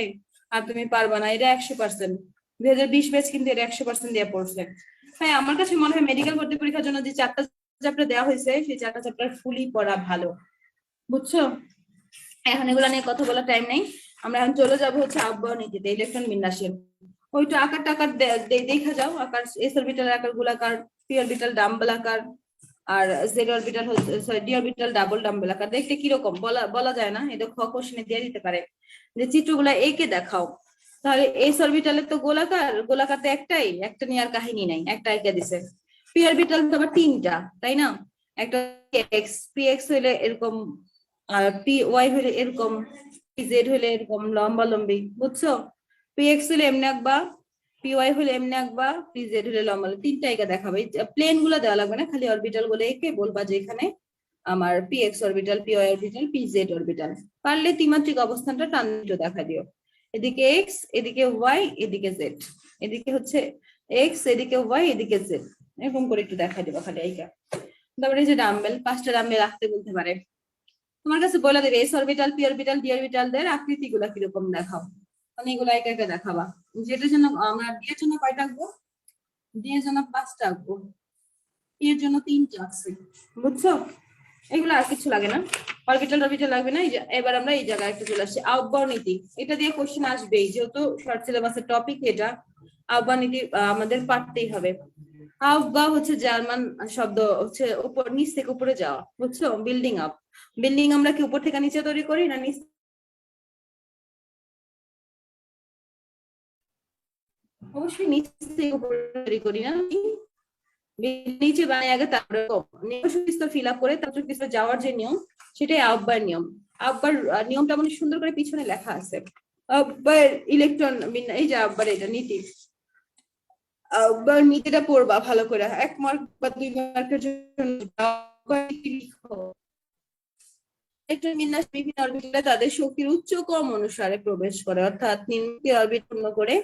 আর তুমি পারবা না, এটা 100%। 2020 ব্যাচ কিন্তু এটা 100% দিয়ে পড়ছে। হ্যাঁ, আমার কাছে মনে হয় মেডিকেল ভর্তি পরীক্ষার জন্য যে 4টা চ্যাপ্টার দেওয়া হয়েছে, সেই 4টা চ্যাপ্টার ফুলি পড়া ভালো, বুঝছো? এখন এগুলো নিয়ে কথা বলার টাইম নেই, আমরা এখন চলে যাবো হচ্ছে আহ্বায়ক নীতিতে, ইলেকট্রন বিন্যাসের। ওইটা আকার টাকার দেখা যাও, আকার এস অরবিটাল আকার, গোলাকার, পি অরবিটাল ডাম্বেল আকার, আর জেড অরবিটাল হচ্ছে, sorry D orbital double dumbbell আকার। দেখতে কিরকম বলা যায় না, এটা খ কোশ্চেনে দিয়ে দিতে পারে যে চিত্রগুলা এঁকে দেখাও। তাহলে এস অরবিটালের তো গোলাকার তো একটাই, একটা নিয়ে আর কাহিনী নাই, একটা এঁকে দিছে। পি অরবিটাল তো আবার 3টা, তাই না? একটা এক্স, পি এক্স হইলে এরকম, আর পি ওয়াই হইলে এরকম, পি জেড হইলে এরকম লম্বা লম্বি, বুঝছো? পি এক্স হইলে এমনি আঁকবা, পি ওয়াই হইলে এমনি আঁকবা, পি জেড হইলে লম্বা, 3টা এঁকে দেখাবে। প্লেন গুলো দেওয়া লাগবে না, খালি অরবিটাল গুলো এঁকে বলবা যে এখানে আমার p x orbital, p y orbital, p z orbital. পারলে ত্রিমাত্রিক অবস্থানটা ট্রানজিট দেখা দিও, এদিকে এক্স, এদিকে ওয়াই, এদিকে জেড, এদিকে হচ্ছে এক্স, এদিকে ওয়াই, এদিকে জেড, এরকম করে একটু দেখা দিবা খালি এইটা। তারপরে এই যে ডাম্বেল, 5টা ডাম্বেল রাখতে বলতে পারে। তোমার কাছে বলে দেবে s orbital, p orbital, d orbital দের আকৃতি গুলা কিরকম দেখাও, মানে এগুলো একা একা দেখাবা। যেটার জন্য আমরা ডি এর জন্য কয়টা আঁকবো, ডি এর জন্য 5টা আঁকবো, পি এর জন্য 3টা আছে, বুঝছো? এগুলো আর কিছু লাগে না, অরবিটাল লাগবে না। এবার আমরা এই জায়গায় একটা চলে আসছি, আহ্বায়ক নীতি। এটা দিয়ে কোশ্চেন আসবেই, যেহেতু শর্ট সিলেবাসের টপিক এটা, আহ্বায়ক নীতি আমাদের পারতেই হবে। আহ্বায়ক হচ্ছে জার্মান শব্দ, হচ্ছে উপর, নিচ থেকে উপরে যাওয়া, বুঝছো? Building up. বিল্ডিং আমরা কি উপর থেকে নিচে তৈরি করি না নিচ? অবশ্যই নিচ থেকে উপরে তৈরি করি না, নিচে বানাই আগে, তারপরে স্তর ফিল আপ করে তারপর স্তর যাওয়ার যে নিয়ম, সেটাই আহ্বায়ক নিয়ম। আহ্বায়ক নিয়মটা মানে সুন্দর করে পিছনে লেখা আছে, আহ্বায়ক ইলেকট্রন, এই যে আহ্বায়ক এটা নীতি, আহ্বায়ক নীতিটা পড়বা ভালো করে, 1 মার্ক বা 2 মার্কের জন্য। ইলেকট্রন বিন্যাস বিভিন্ন অরবিটালে তাদের শক্তির উচ্চ কম অনুসারে প্রবেশ করে, অর্থাৎ নিম্ন অরবিট পূর্ণ করে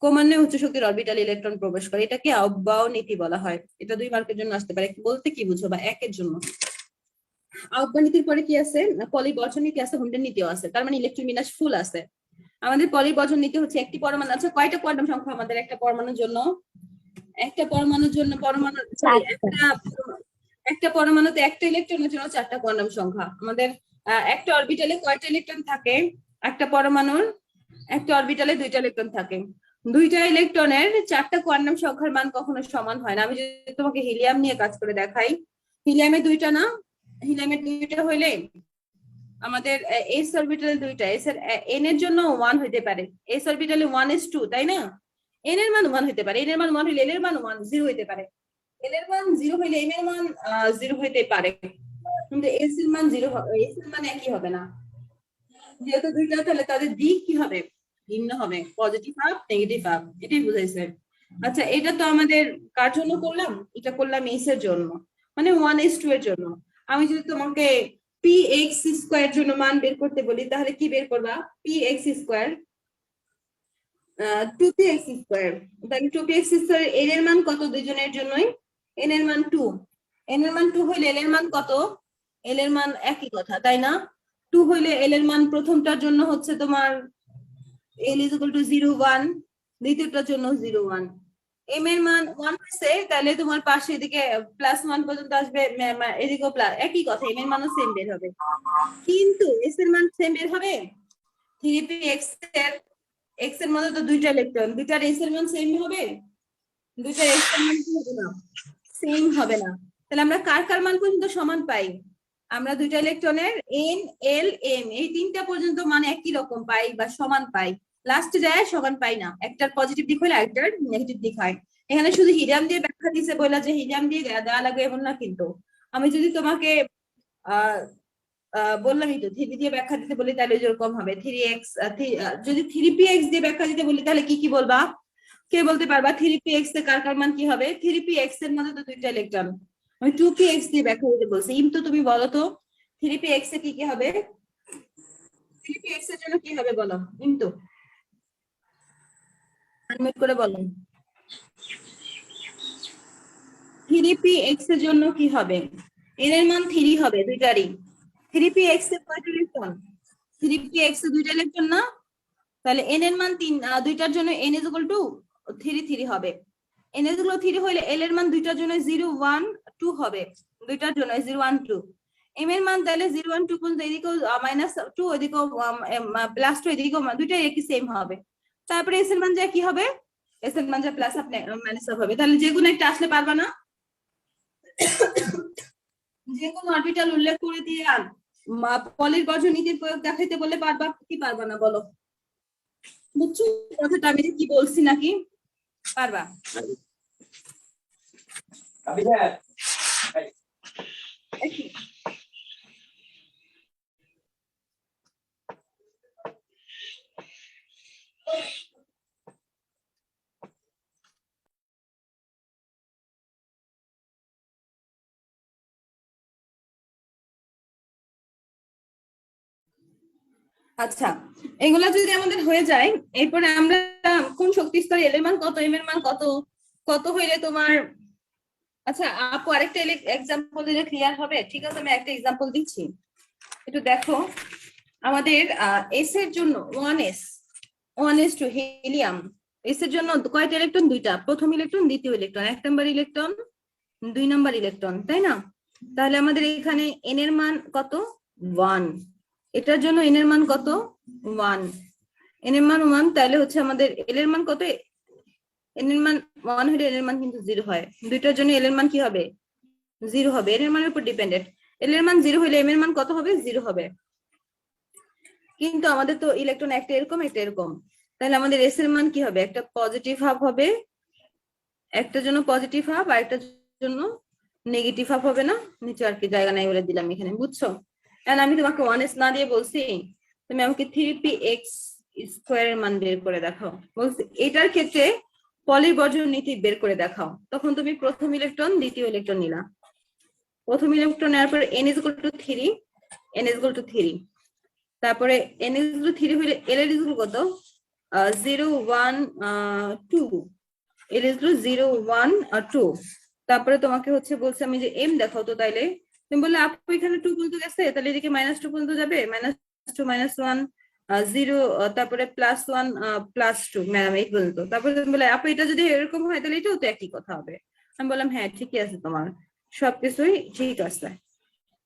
ক্রমান্বয়ে উচ্চ শক্তির অরবিটাল ইলেকট্রন প্রবেশ করে, এটাকে আহ্বায়ক নীতি বলা হয়। এটা 2 মার্কের জন্য আসতে পারে, বলতে কি বুঝো বা 1 জন্য। আহ্বায়ক নীতির পরে কি আছে, পলিবর্জন নীতি আছে, হুন্ডের নীতিও আছে। তার মানে ইলেকট্রন বিন্যাস ফুল আছে। আমাদের পলিবর্জন নীতি হচ্ছে একটি পরমাণু আছে, কয়টা কোয়ান্টাম সংখ্যা আমাদের একটা পরমাণুর জন্য? একটা পরমাণুর জন্য একটা পরমাণুতে একটা ইলেকট্রনের জন্য 4টা কোয়ান্টাম সংখ্যা। আমাদের একটা অরবিটালে কয়টা ইলেকট্রন থাকে? একটা পরমাণুর একটা অরবিটালে 2টা ইলেকট্রন থাকে। 2টা ইলেকট্রনের 4টা কোয়ান্টাম সংখ্যার মান কখনো সমান হয় না। আমি যদি তোমাকে হিলিয়াম নিয়ে কাজ করে দেখাই, হিলিয়ামের 2টা না, হিলিয়ামের 2টা হইলে আমাদের এস অরবিটালে 2টা, এস এর এন এর জন্য 1 হইতে পারে, এস অরবিটালে 1s2, তাই না? এন এর মান 1 হইতে পারে, এন এর মান 1 হইলে এন এর মান 0 হইতে পারে, এন এর মান 0 হইলে এন এর মান 0 হইতে পারে, কিন্তু এস এর মান 0, এস এর মান একই হবে না। যেহেতু 2টা, তাহলে তাদের দিক কি হবে? ভিন্ন হবে, পজিটিভ হাফ নেগেটিভ হাফ, এটাই বুঝাইছে। আচ্ছা, এটা তো আমাদের কার জন্য করলাম, এটা করলাম এস এর জন্য, মানে 1:2 এর জন্য। আমি যদি তোমাকে পি এক্স স্কোয়ার জন্য মান বের করতে বলি, তাহলে কি বের করবা? P x square 2px square, তাহলে 2px স্কোয়ার এন এর মান কত? দুইজনের জন্যই এন এর মান 2, এন এর মান 2 হইলে এল এর মান কত? এল এর মান একই কথা, তাই না? 2 হইলে এল এর মান প্রথমটার জন্য হচ্ছে তোমার এল ইজ ইকুয়াল টু 0 1, দ্বিতীয়টার জন্য 0 1। এম এর মান 1 হইছে, তাহলে তোমার পাশে এদিকে +1 পর্যন্ত আসবে, এদিকেও প্লাস, একই কথা, এম এর মানও সেম বের হবে। কিন্তু এস এর মান সেম বের হবে? 3px এর এক্স এর মধ্যে তো দুইটা ইলেকট্রন, দুইটার এস এর মান সেম হবে? দুইটার এক্স এর মান কি হবে না? সেম হবে না। তাহলে আমরা কার কার মান পর্যন্ত সমান পাই? আমরা দুইটা ইলেকট্রনের এন এল এম এই তিনটা পর্যন্ত মান একই রকম পাই বা সমান পাই, লাস্টে যায় সমান পাই না, একটার পজিটিভ দিক হলে আরেকটার নেগেটিভ দিক হয়। এখানে শুধু হিলিয়াম দিয়ে ব্যাখ্যা দিছে বলে যে হিলিয়াম দিয়ে দেওয়া লাগবে এমন না, কিন্তু আমি যদি তোমাকে আহ বললামই তো, 3 দিয়ে ব্যাখ্যা দিতে বলি তাহলে যেরকম হবে 3x, যদি 3px দিয়ে ব্যাখ্যা দিতে বলি তাহলে কি কি বলবা? কে বলতে পারবা 3px এর কার কার মান কি হবে? 3px এর মধ্যে তো দুইটা ইলেকট্রন, আমি 2px দিয়ে ব্যাখ্যা দিতে বলছি। ইম তো তুমি বলো তো 3px এ কি কি হবে? 3px এর জন্য কি হবে বলো, ইম তো আনমিউট করে বলো। 3px এর জন্য কি হবে? এন এর মান 3 হবে দুইটারই। 3px এর কয়টা ইলেকট্রন? 3px এর দুইটা ইলেকট্রন না? তাহলে n এর মান 3, দুইটার জন্য n ইজ ইকুয়াল টু 3 3 হবে। n ইজ ইকুয়াল 3 হইলে l এর মান দুইটার জন্য 0 1 2 হবে, দুইটার জন্য 0 1 2। m এর মান তাহলে 0 1 2 পর্যন্ত এদিকেও -2, ওইদিকেও +2, এদিকেও দুইটাই একই সেম হবে। তারপরে s এর মান যা কি হবে? s এর মান যা প্লাস আপ মাইনাস আপ হবে। তাহলে যে কোনো একটা আসলে পারবা না? যে কোনো অরবিটাল উল্লেখ করে দিয়ে পলির গঠন নীতির প্রয়োগ দেখাইতে বললে পারবা কি পারবা না বলো? বুঝছো কথাটা আমি কি বলছি নাকি? পারবা? আচ্ছা, এগুলা যদি আমাদের হয়ে যায়, এরপরে আমরা কোন শক্তি স্তরে এল এর মান কত, এম এর মান কত, কত হইলে তোমার, আচ্ছা আপু আরেকটা এক্সাম্পল দিলে ক্লিয়ার হবে? ঠিক আছে, আমি একটা এক্সাম্পল দিচ্ছি, একটু দেখো। আমাদের এস এর জন্য 1s টু হিলিয়াম, এস এর জন্য কয়টা ইলেকট্রন? দুইটা, প্রথম ইলেকট্রন দ্বিতীয় electron, 1 number electron 2 number electron, তাই না? তাহলে আমাদের এখানে এন এর মান কত? 1। এটার জন্য এন এর মান কত? 1। এন এর মান 1, তাহলে হচ্ছে আমাদের এল এর মান কত? এন এর মান 1 হলে এল এর মান কিন্তু 0 হয়, দুইটার জন্য এল এর মান কি হবে? 0 হবে, এন এর মানের উপর ডিপেন্ডেন্ট। এল এর মান 0 হলে এম এর মান কত হবে? 0 হবে। কিন্তু আমাদের তো ইলেকট্রন একটা এরকম একটা এরকম, তাহলে আমাদের এস এর মান কি হবে? একটা পজিটিভ হাফ হবে, একটার জন্য পজিটিভ হাফ আর একটার জন্য নেগেটিভ হাফ হবে না? নিচে আর কি জায়গা নাই বলে দিলাম এখানে, বুঝছো? এন্ড আমি তোমাকে 1s না দিয়ে বলছি তুমি আমাকে 3px স্কোয়ার এর মান বের করে দেখাও বলছি। এটার ক্ষেত্রে পলির বর্জন নীতি বের করে দেখাও। তখন তুমি প্রথম ইলেকট্রন দ্বিতীয় ইলেকট্রন নিলা, প্রথম ইলেকট্রন নেওয়ার পর n is equal two 3, n is equal two 3, তারপরে n ইজ ইকুয়াল টু 3 হইলে l এর ইকুয়াল কত? 0 1 2, l ইজ ইকুয়াল 0 1 2। তারপরে তোমাকে হচ্ছে বলছে আমি যে m দেখাও তো, তাইলে তুমি বললে আপু এখানে 2 পর্যন্ত গেছে, তাহলে এদিকে -2 পর্যন্ত যাবে, -2 -1 0, তারপরে +1 +2 ম্যাডাম এই পর্যন্ত। তারপরে তুমি বলে আপু এটা যদি এরকম হয় তাহলে এটাও তো একই কথা হবে। আমি বললাম হ্যাঁ ঠিকই আছে, তোমার সবকিছুই ঠিক আছে,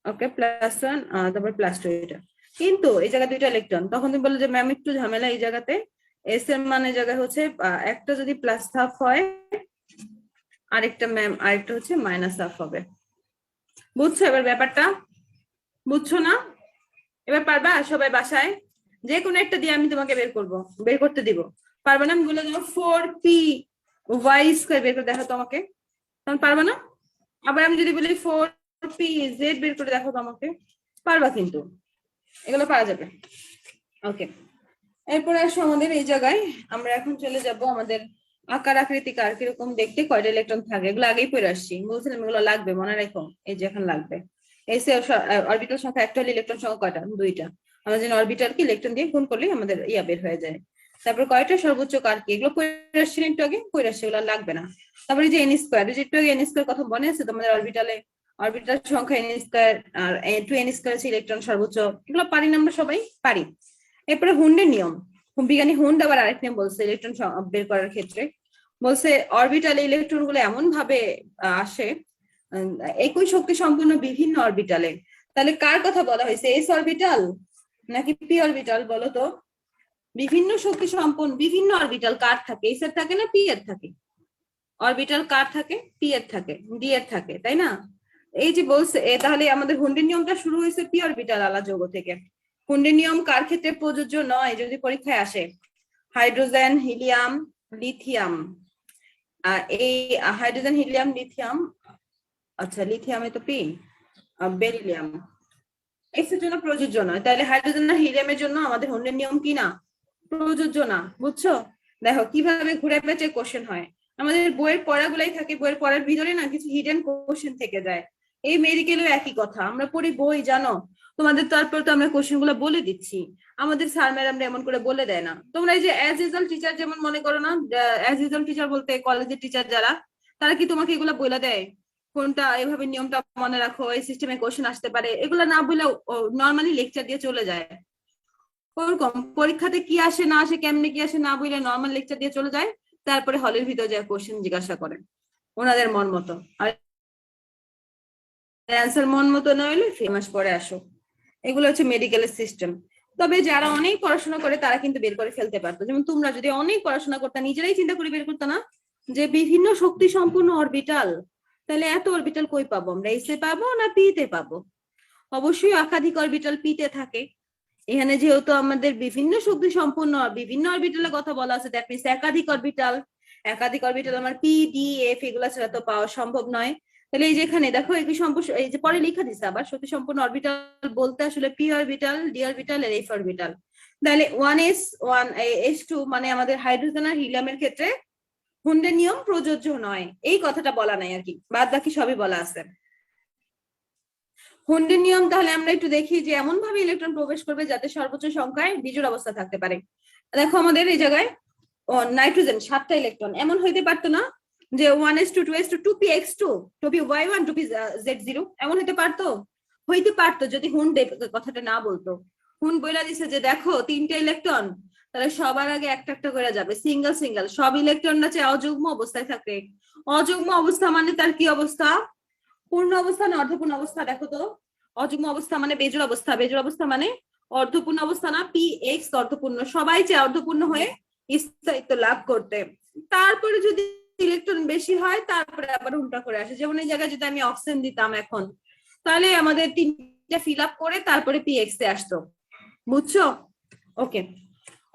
ওকে +1 তারপর +2 এটা। কিন্তু এই জায়গায় দুইটা ইলেকট্রন, তখন তুমি বললে যে ম্যাম একটু ঝামেলা এই জায়গাতে, এস এর মানের জায়গায় হচ্ছে একটা যদি প্লাস হাফ হয় আরেকটা ম্যাম আরেকটা হচ্ছে মাইনাস হাফ হবে। বুঝছো এবার ব্যাপারটা? বুঝছো না? এবার পারবা সবাই বাসায় যে কোনো একটা দিয়ে আমি তোমাকে বের করতে দিব, পারবা না? আমি বলে দেবো 4py² বের করে দেখো তোমাকে, তখন পারবা না? আবার আমি যদি বলি 4pz বের করে দেখো তোমাকে, পারবা কিন্তু, এগুলো পারা যাবে। ওকে, এরপরে আসো আমাদের এই জায়গায় আমরা এখন চলে যাব আমাদের আকার আকৃতি কার কিরকম দেখতে, কয়টা ইলেকট্রন থাকে, এগুলো আগেই পড়ে আসছি, বলছিলাম এগুলো লাগবে, মনে রাখো। এই যে এখন লাগবে এসে অরবিটাল সংখ্যা একটা হলে ইলেকট্রন সংখ্যা কয়টা, দুইটা। আমরা জানি অরবিটালকে ইলেকট্রন দিয়ে গুণ করলে আমাদের ইয়া বের হয়ে যায়। তারপর কয়টা সর্বোচ্চ কার কি, এগুলো পড়ে আসছি না একটু আগে, পড়ে আসছি, এগুলো লাগবে না। তারপরে যে এন স্কোয়ার, এই যে একটু আগে এন স্কোয়ার কথা মনে আছে তোমাদের, অরবিটালে অরবিটাল সংখ্যা এন স্কোয়ার আর টু এন স্কোয়ার আছে ইলেকট্রন সর্বোচ্চ, এগুলো পারি না আমরা সবাই পারি। এরপরে হুন্ডের নিয়ম, বিজ্ঞানী হুন্ড আবার আরেক নিয়ম বলছে ইলেকট্রন বের করার ক্ষেত্রে, বলছে অরবিটালে ইলেকট্রন গুলো এমন ভাবে আসে একই শক্তি সম্পন্ন বিভিন্ন অরবিটালে। তাহলে কার কথা বলা হয়েছে, এস অরবিটাল নাকি পি অরবিটাল বলো তো? বিভিন্ন শক্তি সম্পন্ন বিভিন্ন অরবিটাল কার থাকে, এস এর থাকে না পি এর থাকে? অরবিটাল কার থাকে, পি এর থাকে, ডি এর থাকে, তাই না? এই যে বলছে তাহলে আমাদের হুন্ডের নিয়মটা শুরু হয়েছে পি অরবিটাল আলা যৌগ থেকে। হুন্ডের নিয়ম কার ক্ষেত্রে প্রযোজ্য নয় যদি পরীক্ষায় আসে? Hydrogen, helium, lithium. এই হাইড্রোজেন, হিলিয়াম, লিথিয়াম, আচ্ছা লিথিয়ামে তো পি, বেরিলিয়াম এক্স এর জন্য প্রযোজ্য নয়। তাহলে হাইড্রোজেন আর হিলিয়ামের জন্য আমাদের হুন্ডের নিয়ম কি না, প্রযোজ্য না। বুঝছো? দেখো কিভাবে ঘুরে পেঁচে কোশ্চেন হয়, আমাদের বইয়ের পড়াগুলাই থাকে, বইয়ের পড়ার ভিতরে না কিছু হিডেন কোশ্চেন থেকে যায়। এই মেডিকেলেও একই কথা, আমরা পড়ি বই জানো, তোমাদের তারপর তো আমরা কোশ্চেন গুলো বলে দিচ্ছি, আমাদের স্যার ম্যাডামরা এমন করে বলে দেয় না। তোমরা এই যে অ্যাজ ইউজুয়াল টিচার যেমন মনে করো না, অ্যাজ ইউজুয়াল টিচার বলতে কলেজের টিচার যারা, তারা কি তোমাকে এগুলো বলে দেয় কোনটা এভাবে নিয়মটা মনে রাখো, এই সিস্টেমে কোশ্চেন আসতে পারে, এগুলো না বলে নর্মালি লেকচার দিয়ে চলে যায়। ওরকম পরীক্ষাতে কি আসে না আসে, কেমনে কি আসে না বুঝলে নর্মাল লেকচার দিয়ে চলে যায়, তারপরে হলের ভিতরে যায় কোশ্চেন জিজ্ঞাসা করে ওনাদের মন মতো, আর অ্যান্সার মন মতো না হলে 3 মাস পরে আসো। এগুলো হচ্ছে মেডিকেলের সিস্টেম। তবে যারা অনেক পড়াশোনা করে তারা কিন্তু বের করে ফেলতে পারতো, যেমন তোমরা যদি অনেক পড়াশোনা করতে নিজেরাই চিন্তা করে বের করতো না যে বিভিন্ন শক্তি সম্পন্ন অরবিটাল, তাহলে এত অরবিটাল কই পাবো আমরা, এসে পাবো না পি তে পাবো? অবশ্যই একাধিক অরবিটাল পি তে থাকে। এখানে যেহেতু আমাদের বিভিন্ন শক্তি সম্পন্ন বিভিন্ন অরবিটালের কথা বলা আছে, দ্যাট মিনস একাধিক অরবিটাল, একাধিক অরবিটাল আমার পি ডি এফ এগুলা ছাড়া তো পাওয়া সম্ভব নয়। তাহলে এই যে এখানে দেখো একই সম্পূর্ণ, এই যে পরে লেখা দিচ্ছে আবার শক্তি সম্পন্ন অরবিটাল বলতে আসলে পি অরবিটাল, ডি অরবিটাল আর এফ অরবিটাল। তাহলে 1s1s2 মানে আমাদের হাইড্রোজেন আর হিলিয়ামের ক্ষেত্রে হুন্ডের নিয়ম প্রযোজ্য নয়, এই কথাটা বলা নাই আর কি, বাদ বাকি সবই বলা আছে। হুন্ডের নিয়ম তাহলে আমরা একটু দেখি যে এমন ভাবে ইলেকট্রন প্রবেশ করবে যাতে সর্বোচ্চ সংখ্যায় বিজোড় অবস্থা থাকতে পারে। দেখো আমাদের এই জায়গায় নাইট্রোজেন 7টা ইলেকট্রন, এমন হইতে পারতো না যে 1s2 2s2 2px2 2py1 2pz0, এমন হইতে পারতো? হইতে পারতো যদি হুন্ড কথাটা না বলতো। হুন্ড বইলা দিছে যে দেখো 3টে ইলেকট্রন, তাহলে সবার আগে একটা একটা করে যাবে, সিঙ্গেল সিঙ্গেল, সব ইলেকট্রনরা চাই অযুগ্ম অবস্থায় থাকে। অযুগ্ম অবস্থা মানে তার কি অবস্থা, পূর্ণ অবস্থা না অর্ধপূর্ণ অবস্থা? দেখো তো, অযুগ্ম অবস্থা মানে বেজোড় অবস্থা, বেজোড় অবস্থা মানে অর্ধপূর্ণ অবস্থা না, পি এক্স অর্ধপূর্ণ, সবাই চায় অর্ধপূর্ণ হয়ে স্থায়িত্ব লাভ করতে। তারপরে যদি ইলেকট্রন বেশি হয় তারপরে আবার উল্টা করে আসে, যেমন এই জায়গায় যদি আমি অক্সিজেন দিতাম এখন, তাহলে আমাদের 3টা ফিল আপ করে তারপরে পি এক্স এ আসতো। বুঝছো? ওকে,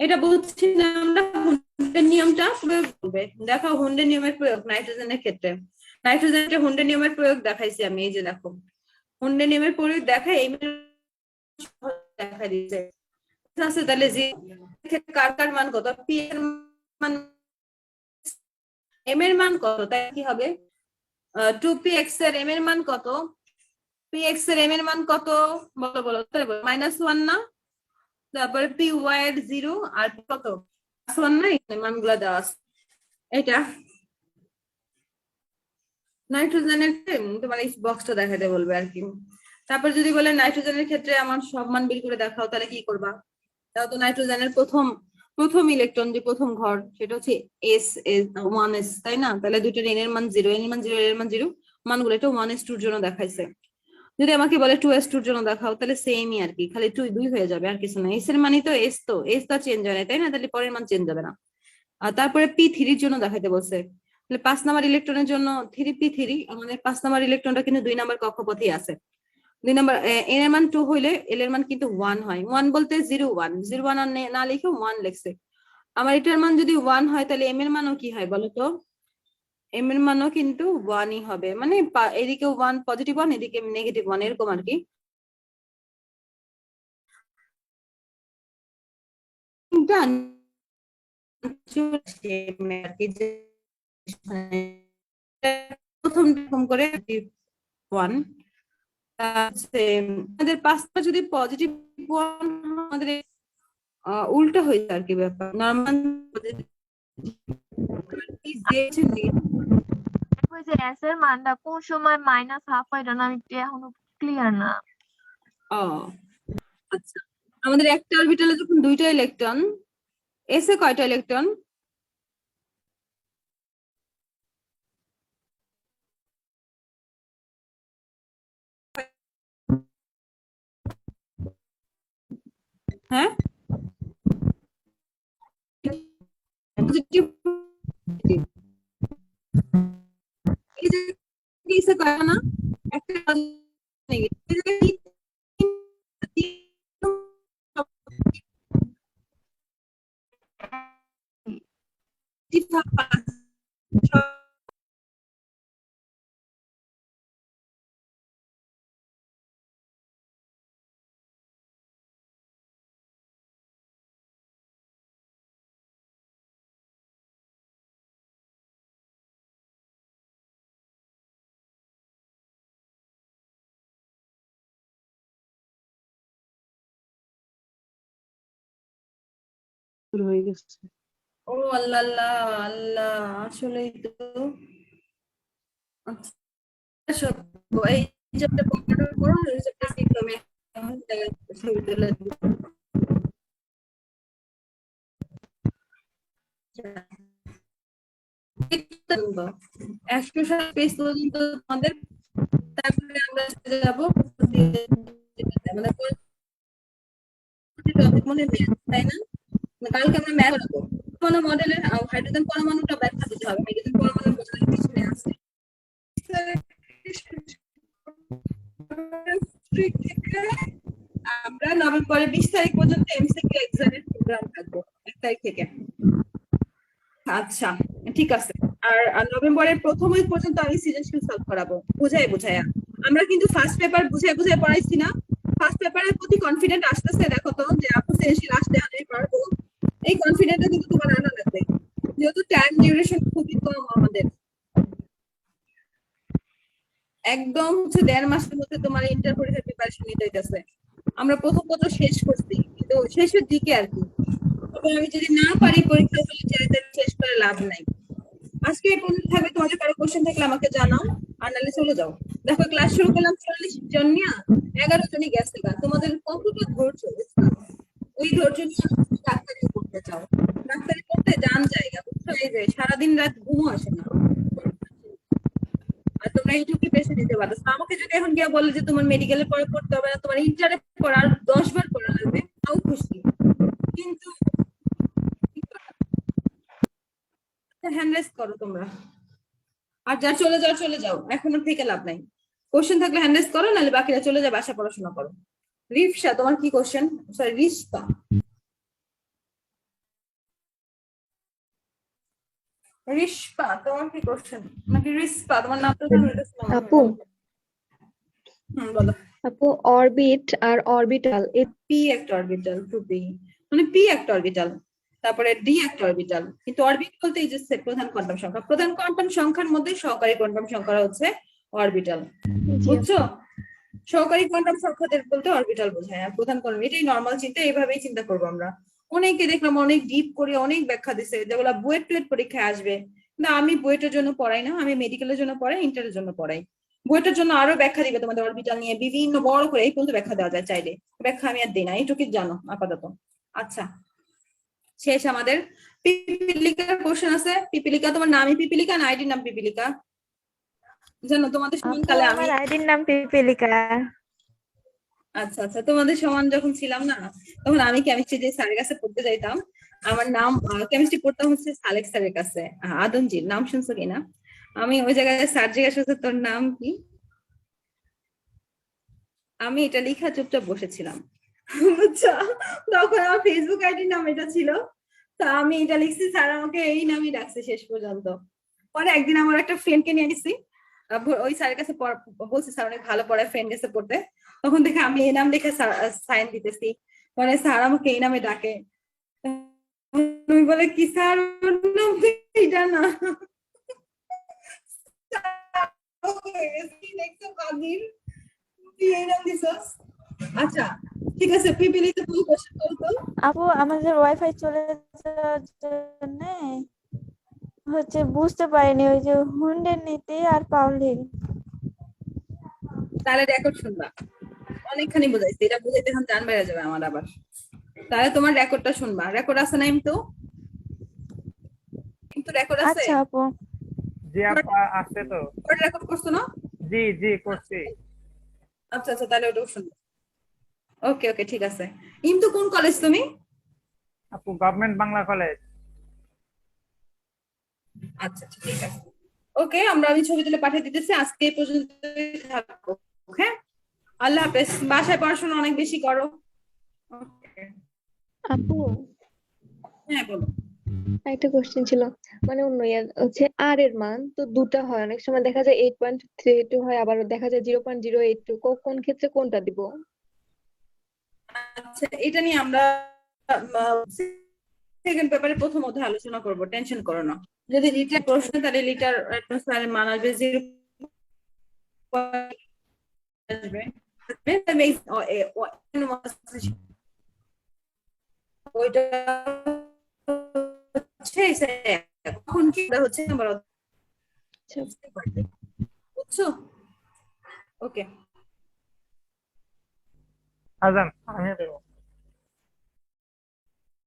এটা বুঝছি না আমরা। হুন্ডের নিয়মটা প্রয়োগ করবে, দেখো হুন্ডের নিয়মের প্রয়োগ নাইট্রোজেনের ক্ষেত্রে, নাইট্রোজেনের হুন্ডের নিয়মের প্রয়োগ দেখাইছি আমি, এই যে দেখো হুন্ডের নিয়মের প্রয়োগ দেখাই এই দেখা দিচ্ছে আছে। তাহলে যে কার কার মান কত, পি এর মান এম এর মান কত, তাই কি হবে 2px এর এম এর মান কত, px এর এম এর মান কত বলো বলো, -1 না? তারপরে পি ওয়াই এর 0 আর কত +1 না, এই মানগুলো দেওয়া আছে। এটা নাইট্রোজেনের তোমার এই বক্সটা দেখাতে বলবে আর কি। তারপর যদি বলে নাইট্রোজেনের ক্ষেত্রে আমার সব মান বের করে দেখাও, তাহলে কি করবা? তাও তো নাইট্রোজেনের প্রথম ইলেকট্রন যে প্রথম ঘর সেটা হচ্ছে S1s, তাই না? তাহলে দুইটার n এর মান 0, n এর মান 0, l এর মান 0, মানগুলো এটা 1s2 এর জন্য দেখাইছে। যদি আমাকে বলে 2s2 এর জন্য দেখাও, তাহলে সেমই আর কি, খালি 2 হয়ে যাবে আর কিছু না। s এর মানই তো s, তো s তো চেঞ্জ হয় না, তাই না? তাহলে পরের মান চেঞ্জ হবে না। আর তারপরে p3 এর জন্য দেখাইতে বলছে, তাহলে 5 নাম্বার ইলেকট্রনের জন্য 3p3, আমাদের 5 নাম্বার ইলেকট্রনটা কিন্তু 2 নাম্বার কক্ষপথেই আছে। 2 নাম্বার n এর মান 2 হইলে l এর মান কিন্তু 1 হয়। 1 বলতে 0 1 না লিখে 1 লিখছে। আমার এটার মান যদি 1 হয় তাহলে m এর মানও কি হয় বলো তো? m এর মানও কিন্তু 1ই হবে, মানে এদিকে 1 পজিটিভ 1 এদিকে নেগেটিভ 1, এরকম আর কি। প্রথমটা প্রথম রকম করে 1 আমাদের পাঁচটা যদি পজিটিভ 1 আমাদের উল্টা হয়ে যায় আর কি ব্যাপার নরমাল ওই যে এস এর মানটা কোন সময় মাইনাস হাফ হয় না আমি এখনো ক্লিয়ার না। আচ্ছা আমাদের একটা অরবিটালে যখন দুইটা ইলেকট্রন এস এ কয়টা ইলেকট্রন হ্যাঁ পজিটিভ এই যে এসে কয় না একটা শুরু হয়ে গেছে। ও আল্লাহ আল্লাহ আল্লাহ আসলেই তো আচ্ছা এই চ্যাপ্টার কম্পিউটার করো এই চ্যাপ্টার সিস্টেমে ছবি তুলে একশো পেজ পর্যন্ত আমাদের তারপরে আমরা যাবো মনে তাই না কালকে আমরা ম্যাথ করবো কোনো মডেলের হাইড্রোজেন পরমাণুটা ব্যাখ্যা দিতে হবে হাইড্রোজেন পরমাণুর পিছনে আছে আমরা নভেম্বরের 20 তারিখ পর্যন্ত এমসিকিউ এক্সামের প্রোগ্রাম থাকবো 1 তারিখ থেকে আচ্ছা ঠিক আছে আর নভেম্বরের প্রথম উইক পর্যন্ত আমি সৃজনশীল সলভ করাবো বুঝাইয়া আমরা কিন্তু ফার্স্ট পেপার বুঝাই পড়াইছি না ফার্স্ট পেপারের প্রতি কনফিডেন্ট আসতেছে দেখো তো যে আপু সৃজনশীল আসলে আমি পারবো এই কনফিডেন্টটা কিন্তু তোমার আনা লাগবে যেহেতু টাইম ডিউরেশন খুবই কম আমাদের একদম 1.5 মাসের মধ্যে তোমার ইন্টার পরীক্ষার প্রিপারেশন নিতে হইতেছে আমরা প্রথম পত্র শেষ করছি কিন্তু শেষের দিকে আর কি তবে আমি যদি না পারি পরীক্ষা হলে চাইতে শেষ করে লাভ নাই আজকে এই পর্যন্ত থাকবে তোমাদের কারো কোশ্চেন থাকলে আমাকে জানাও আর নাহলে চলে যাও দেখো ক্লাস শুরু করলাম 40 জন নিয়ে 11 জনই গেছে তোমাদের কতটা ধৈর্য ওই ধৈর্য নিয়ে ডাক্তারি করতে চাও ডাক্তারি করতে যান জায়গা বুঝছো এই যে সারাদিন রাত ঘুমও আসে না আর তোমরা এইটুকু পেশে নিতে পারো আমাকে যদি এখন গিয়ে বলে যে তোমার মেডিকেলে পরে পড়তে হবে না তোমার ইন্টারে পড়া আর 10 বার পড়া লাগবে তাও খুশি কিন্তু হ্যান্ড রেজ করো তোমরা আর যা চলে যাও এখন আর থেকে লাভ নাই কোশ্চেন থাকলে হ্যান্ড রেজ করো নাহলে বাকিরা চলে যায় বাসা পড়াশোনা করো রিফসা তোমার কি কোশ্চেন সরি রিশপা তোমার কি কোশ্চেন নাকি রিশপা তোমার নামটা আপু বলো আপু অরবিট আর অরবিটাল পি একটা অরবিটাল টু পি মানে পি একটা অরবিটাল তারপরে ডি একটা অরবিটাল কিন্তু অরবিট বলতে এই যে প্রধান কোয়ান্টাম সংখ্যার মধ্যে সহকারী কোয়ান্টাম সংখ্যা হচ্ছে অরবিটাল বুঝছো সহকারী কোয়ান্টাম সংখ্যাদের বলতে অরবিটাল বোঝায় আর প্রধান কোয়ান্টাম এটাই নরমাল চিন্তা এইভাবেই চিন্তা করবো আমরা অনেকে দেখলাম অনেক ডিপ করে অনেক ব্যাখ্যা দিছে যেগুলো বুয়েট পরীক্ষায় আসবে না আমি বুয়েটের জন্য পড়াই না আমি মেডিকেলের জন্য পড়াই ইন্টারের জন্য পড়াই বুয়েটের জন্য আরো ব্যাখ্যা দিবে তোমাদের অরবিটাল নিয়ে বিভিন্ন বড় করে এই পর্যন্ত ব্যাখ্যা দেওয়া যায় চাইলে ব্যাখ্যা আমি আর দিই না এইটুকু জানো আপাতত আচ্ছা শেষ আমাদের পিপিলিকার কোশ্চেন আছে পিপিলিকা তোমার নামই পিপিলিকা না আইডির নাম পিপিলিকা জানো তোমাদের সমানকালে আমি আমার আইডির নাম পিপিলিকা। আচ্ছা আচ্ছা তোমাদের সমান যখন ছিলাম না তখন আমি কেমিস্ট্রি যে স্যারের কাছে পড়তে যাইতাম আমার নাম কেমিস্ট্রি পড়তাম হচ্ছে সালেক স্যারের কাছে আদমজির নাম শুনছো কিনা আমি ওই জায়গায় স্যার জিজ্ঞাসা করছে তোর নাম কি আমি এটা লেখা চুপচাপ বসেছিলাম বুঝছো তখন আমার ফেসবুক আইডির নাম এটা ছিল তা আমি এটা লিখছি স্যার আমাকে এই নামই ডাকছে শেষ পর্যন্ত পরে একদিন আমার একটা ফ্রেন্ডকে নিয়ে গেছি ওই স্যারের কাছে বলছি স্যার অনেক ভালো পড়ায় ফ্রেন্ড গেছে পড়তে তখন দেখে আমি এই নাম লিখে সাইন দিতেছি মানে স্যার আমাকে এই নামে ডাকে তুমি বলে কি স্যার এটা না তুই এই নাম দিছস। আচ্ছা ঠিক আছে, পিপিলিতে তুমি কোশ্চেন করো তো। আপু আমাদের ওয়াইফাই চলে যাওয়ার জন্য হচ্ছে বুঝতে পারিনি ওই যে হুন্ডের নীতি আর পাউলির। তাহলে রেকর্ড শুনবা, অনেকখানি বুঝাইছি, এটা বুঝাইতে এখন জান বেড়ে যাবে আমার আবার। তাহলে তোমার রেকর্ডটা শুনবা। রেকর্ড আছে না ইমতু? ইমতু রেকর্ড আছে? আচ্ছা আপু। জি আপা আছে তো। ওটা রেকর্ড করছো না? জি জি করছি। আচ্ছা আচ্ছা, তাহলে ওটাও শুনবো। ওকে ওকে ঠিক আছে। ইমতু কোন কলেজ তুমি? আপু গভর্নমেন্ট বাংলা কলেজ। আচ্ছা আচ্ছা ঠিক আছে। ওকে, আমি ছবি তুলে পাঠিয়ে দিতেছি। আজকে এই পর্যন্তই থাকবো। ওকে, আল্লাহ হাফেজ। বাসায় পড়াশোনা অনেক বেশি করো। ওকে, আপু হ্যাঁ বলো। একটা কোশ্চেন ছিল, মানে অন্য হচ্ছে আর এর মান তো দুটা হয়, অনেক সময় দেখা যায় 8.32 হয়, আবার দেখা যায় 0.082, কোন ক্ষেত্রে কোনটা দিব? আচ্ছা, এটা নিয়ে আমরা সেকেন্ড পেপারে প্রথম অধ্যায়ে আলোচনা করব, টেনশন করো না। যদি লিটার প্রশ্ন, তাহলে লিটার অ্যাটমসফিয়ারের মান আসবে 0 আসবে। ওইটা হচ্ছে এখন কি হচ্ছে আমরা বুঝছো? ওকে, আজান আমি দেবো।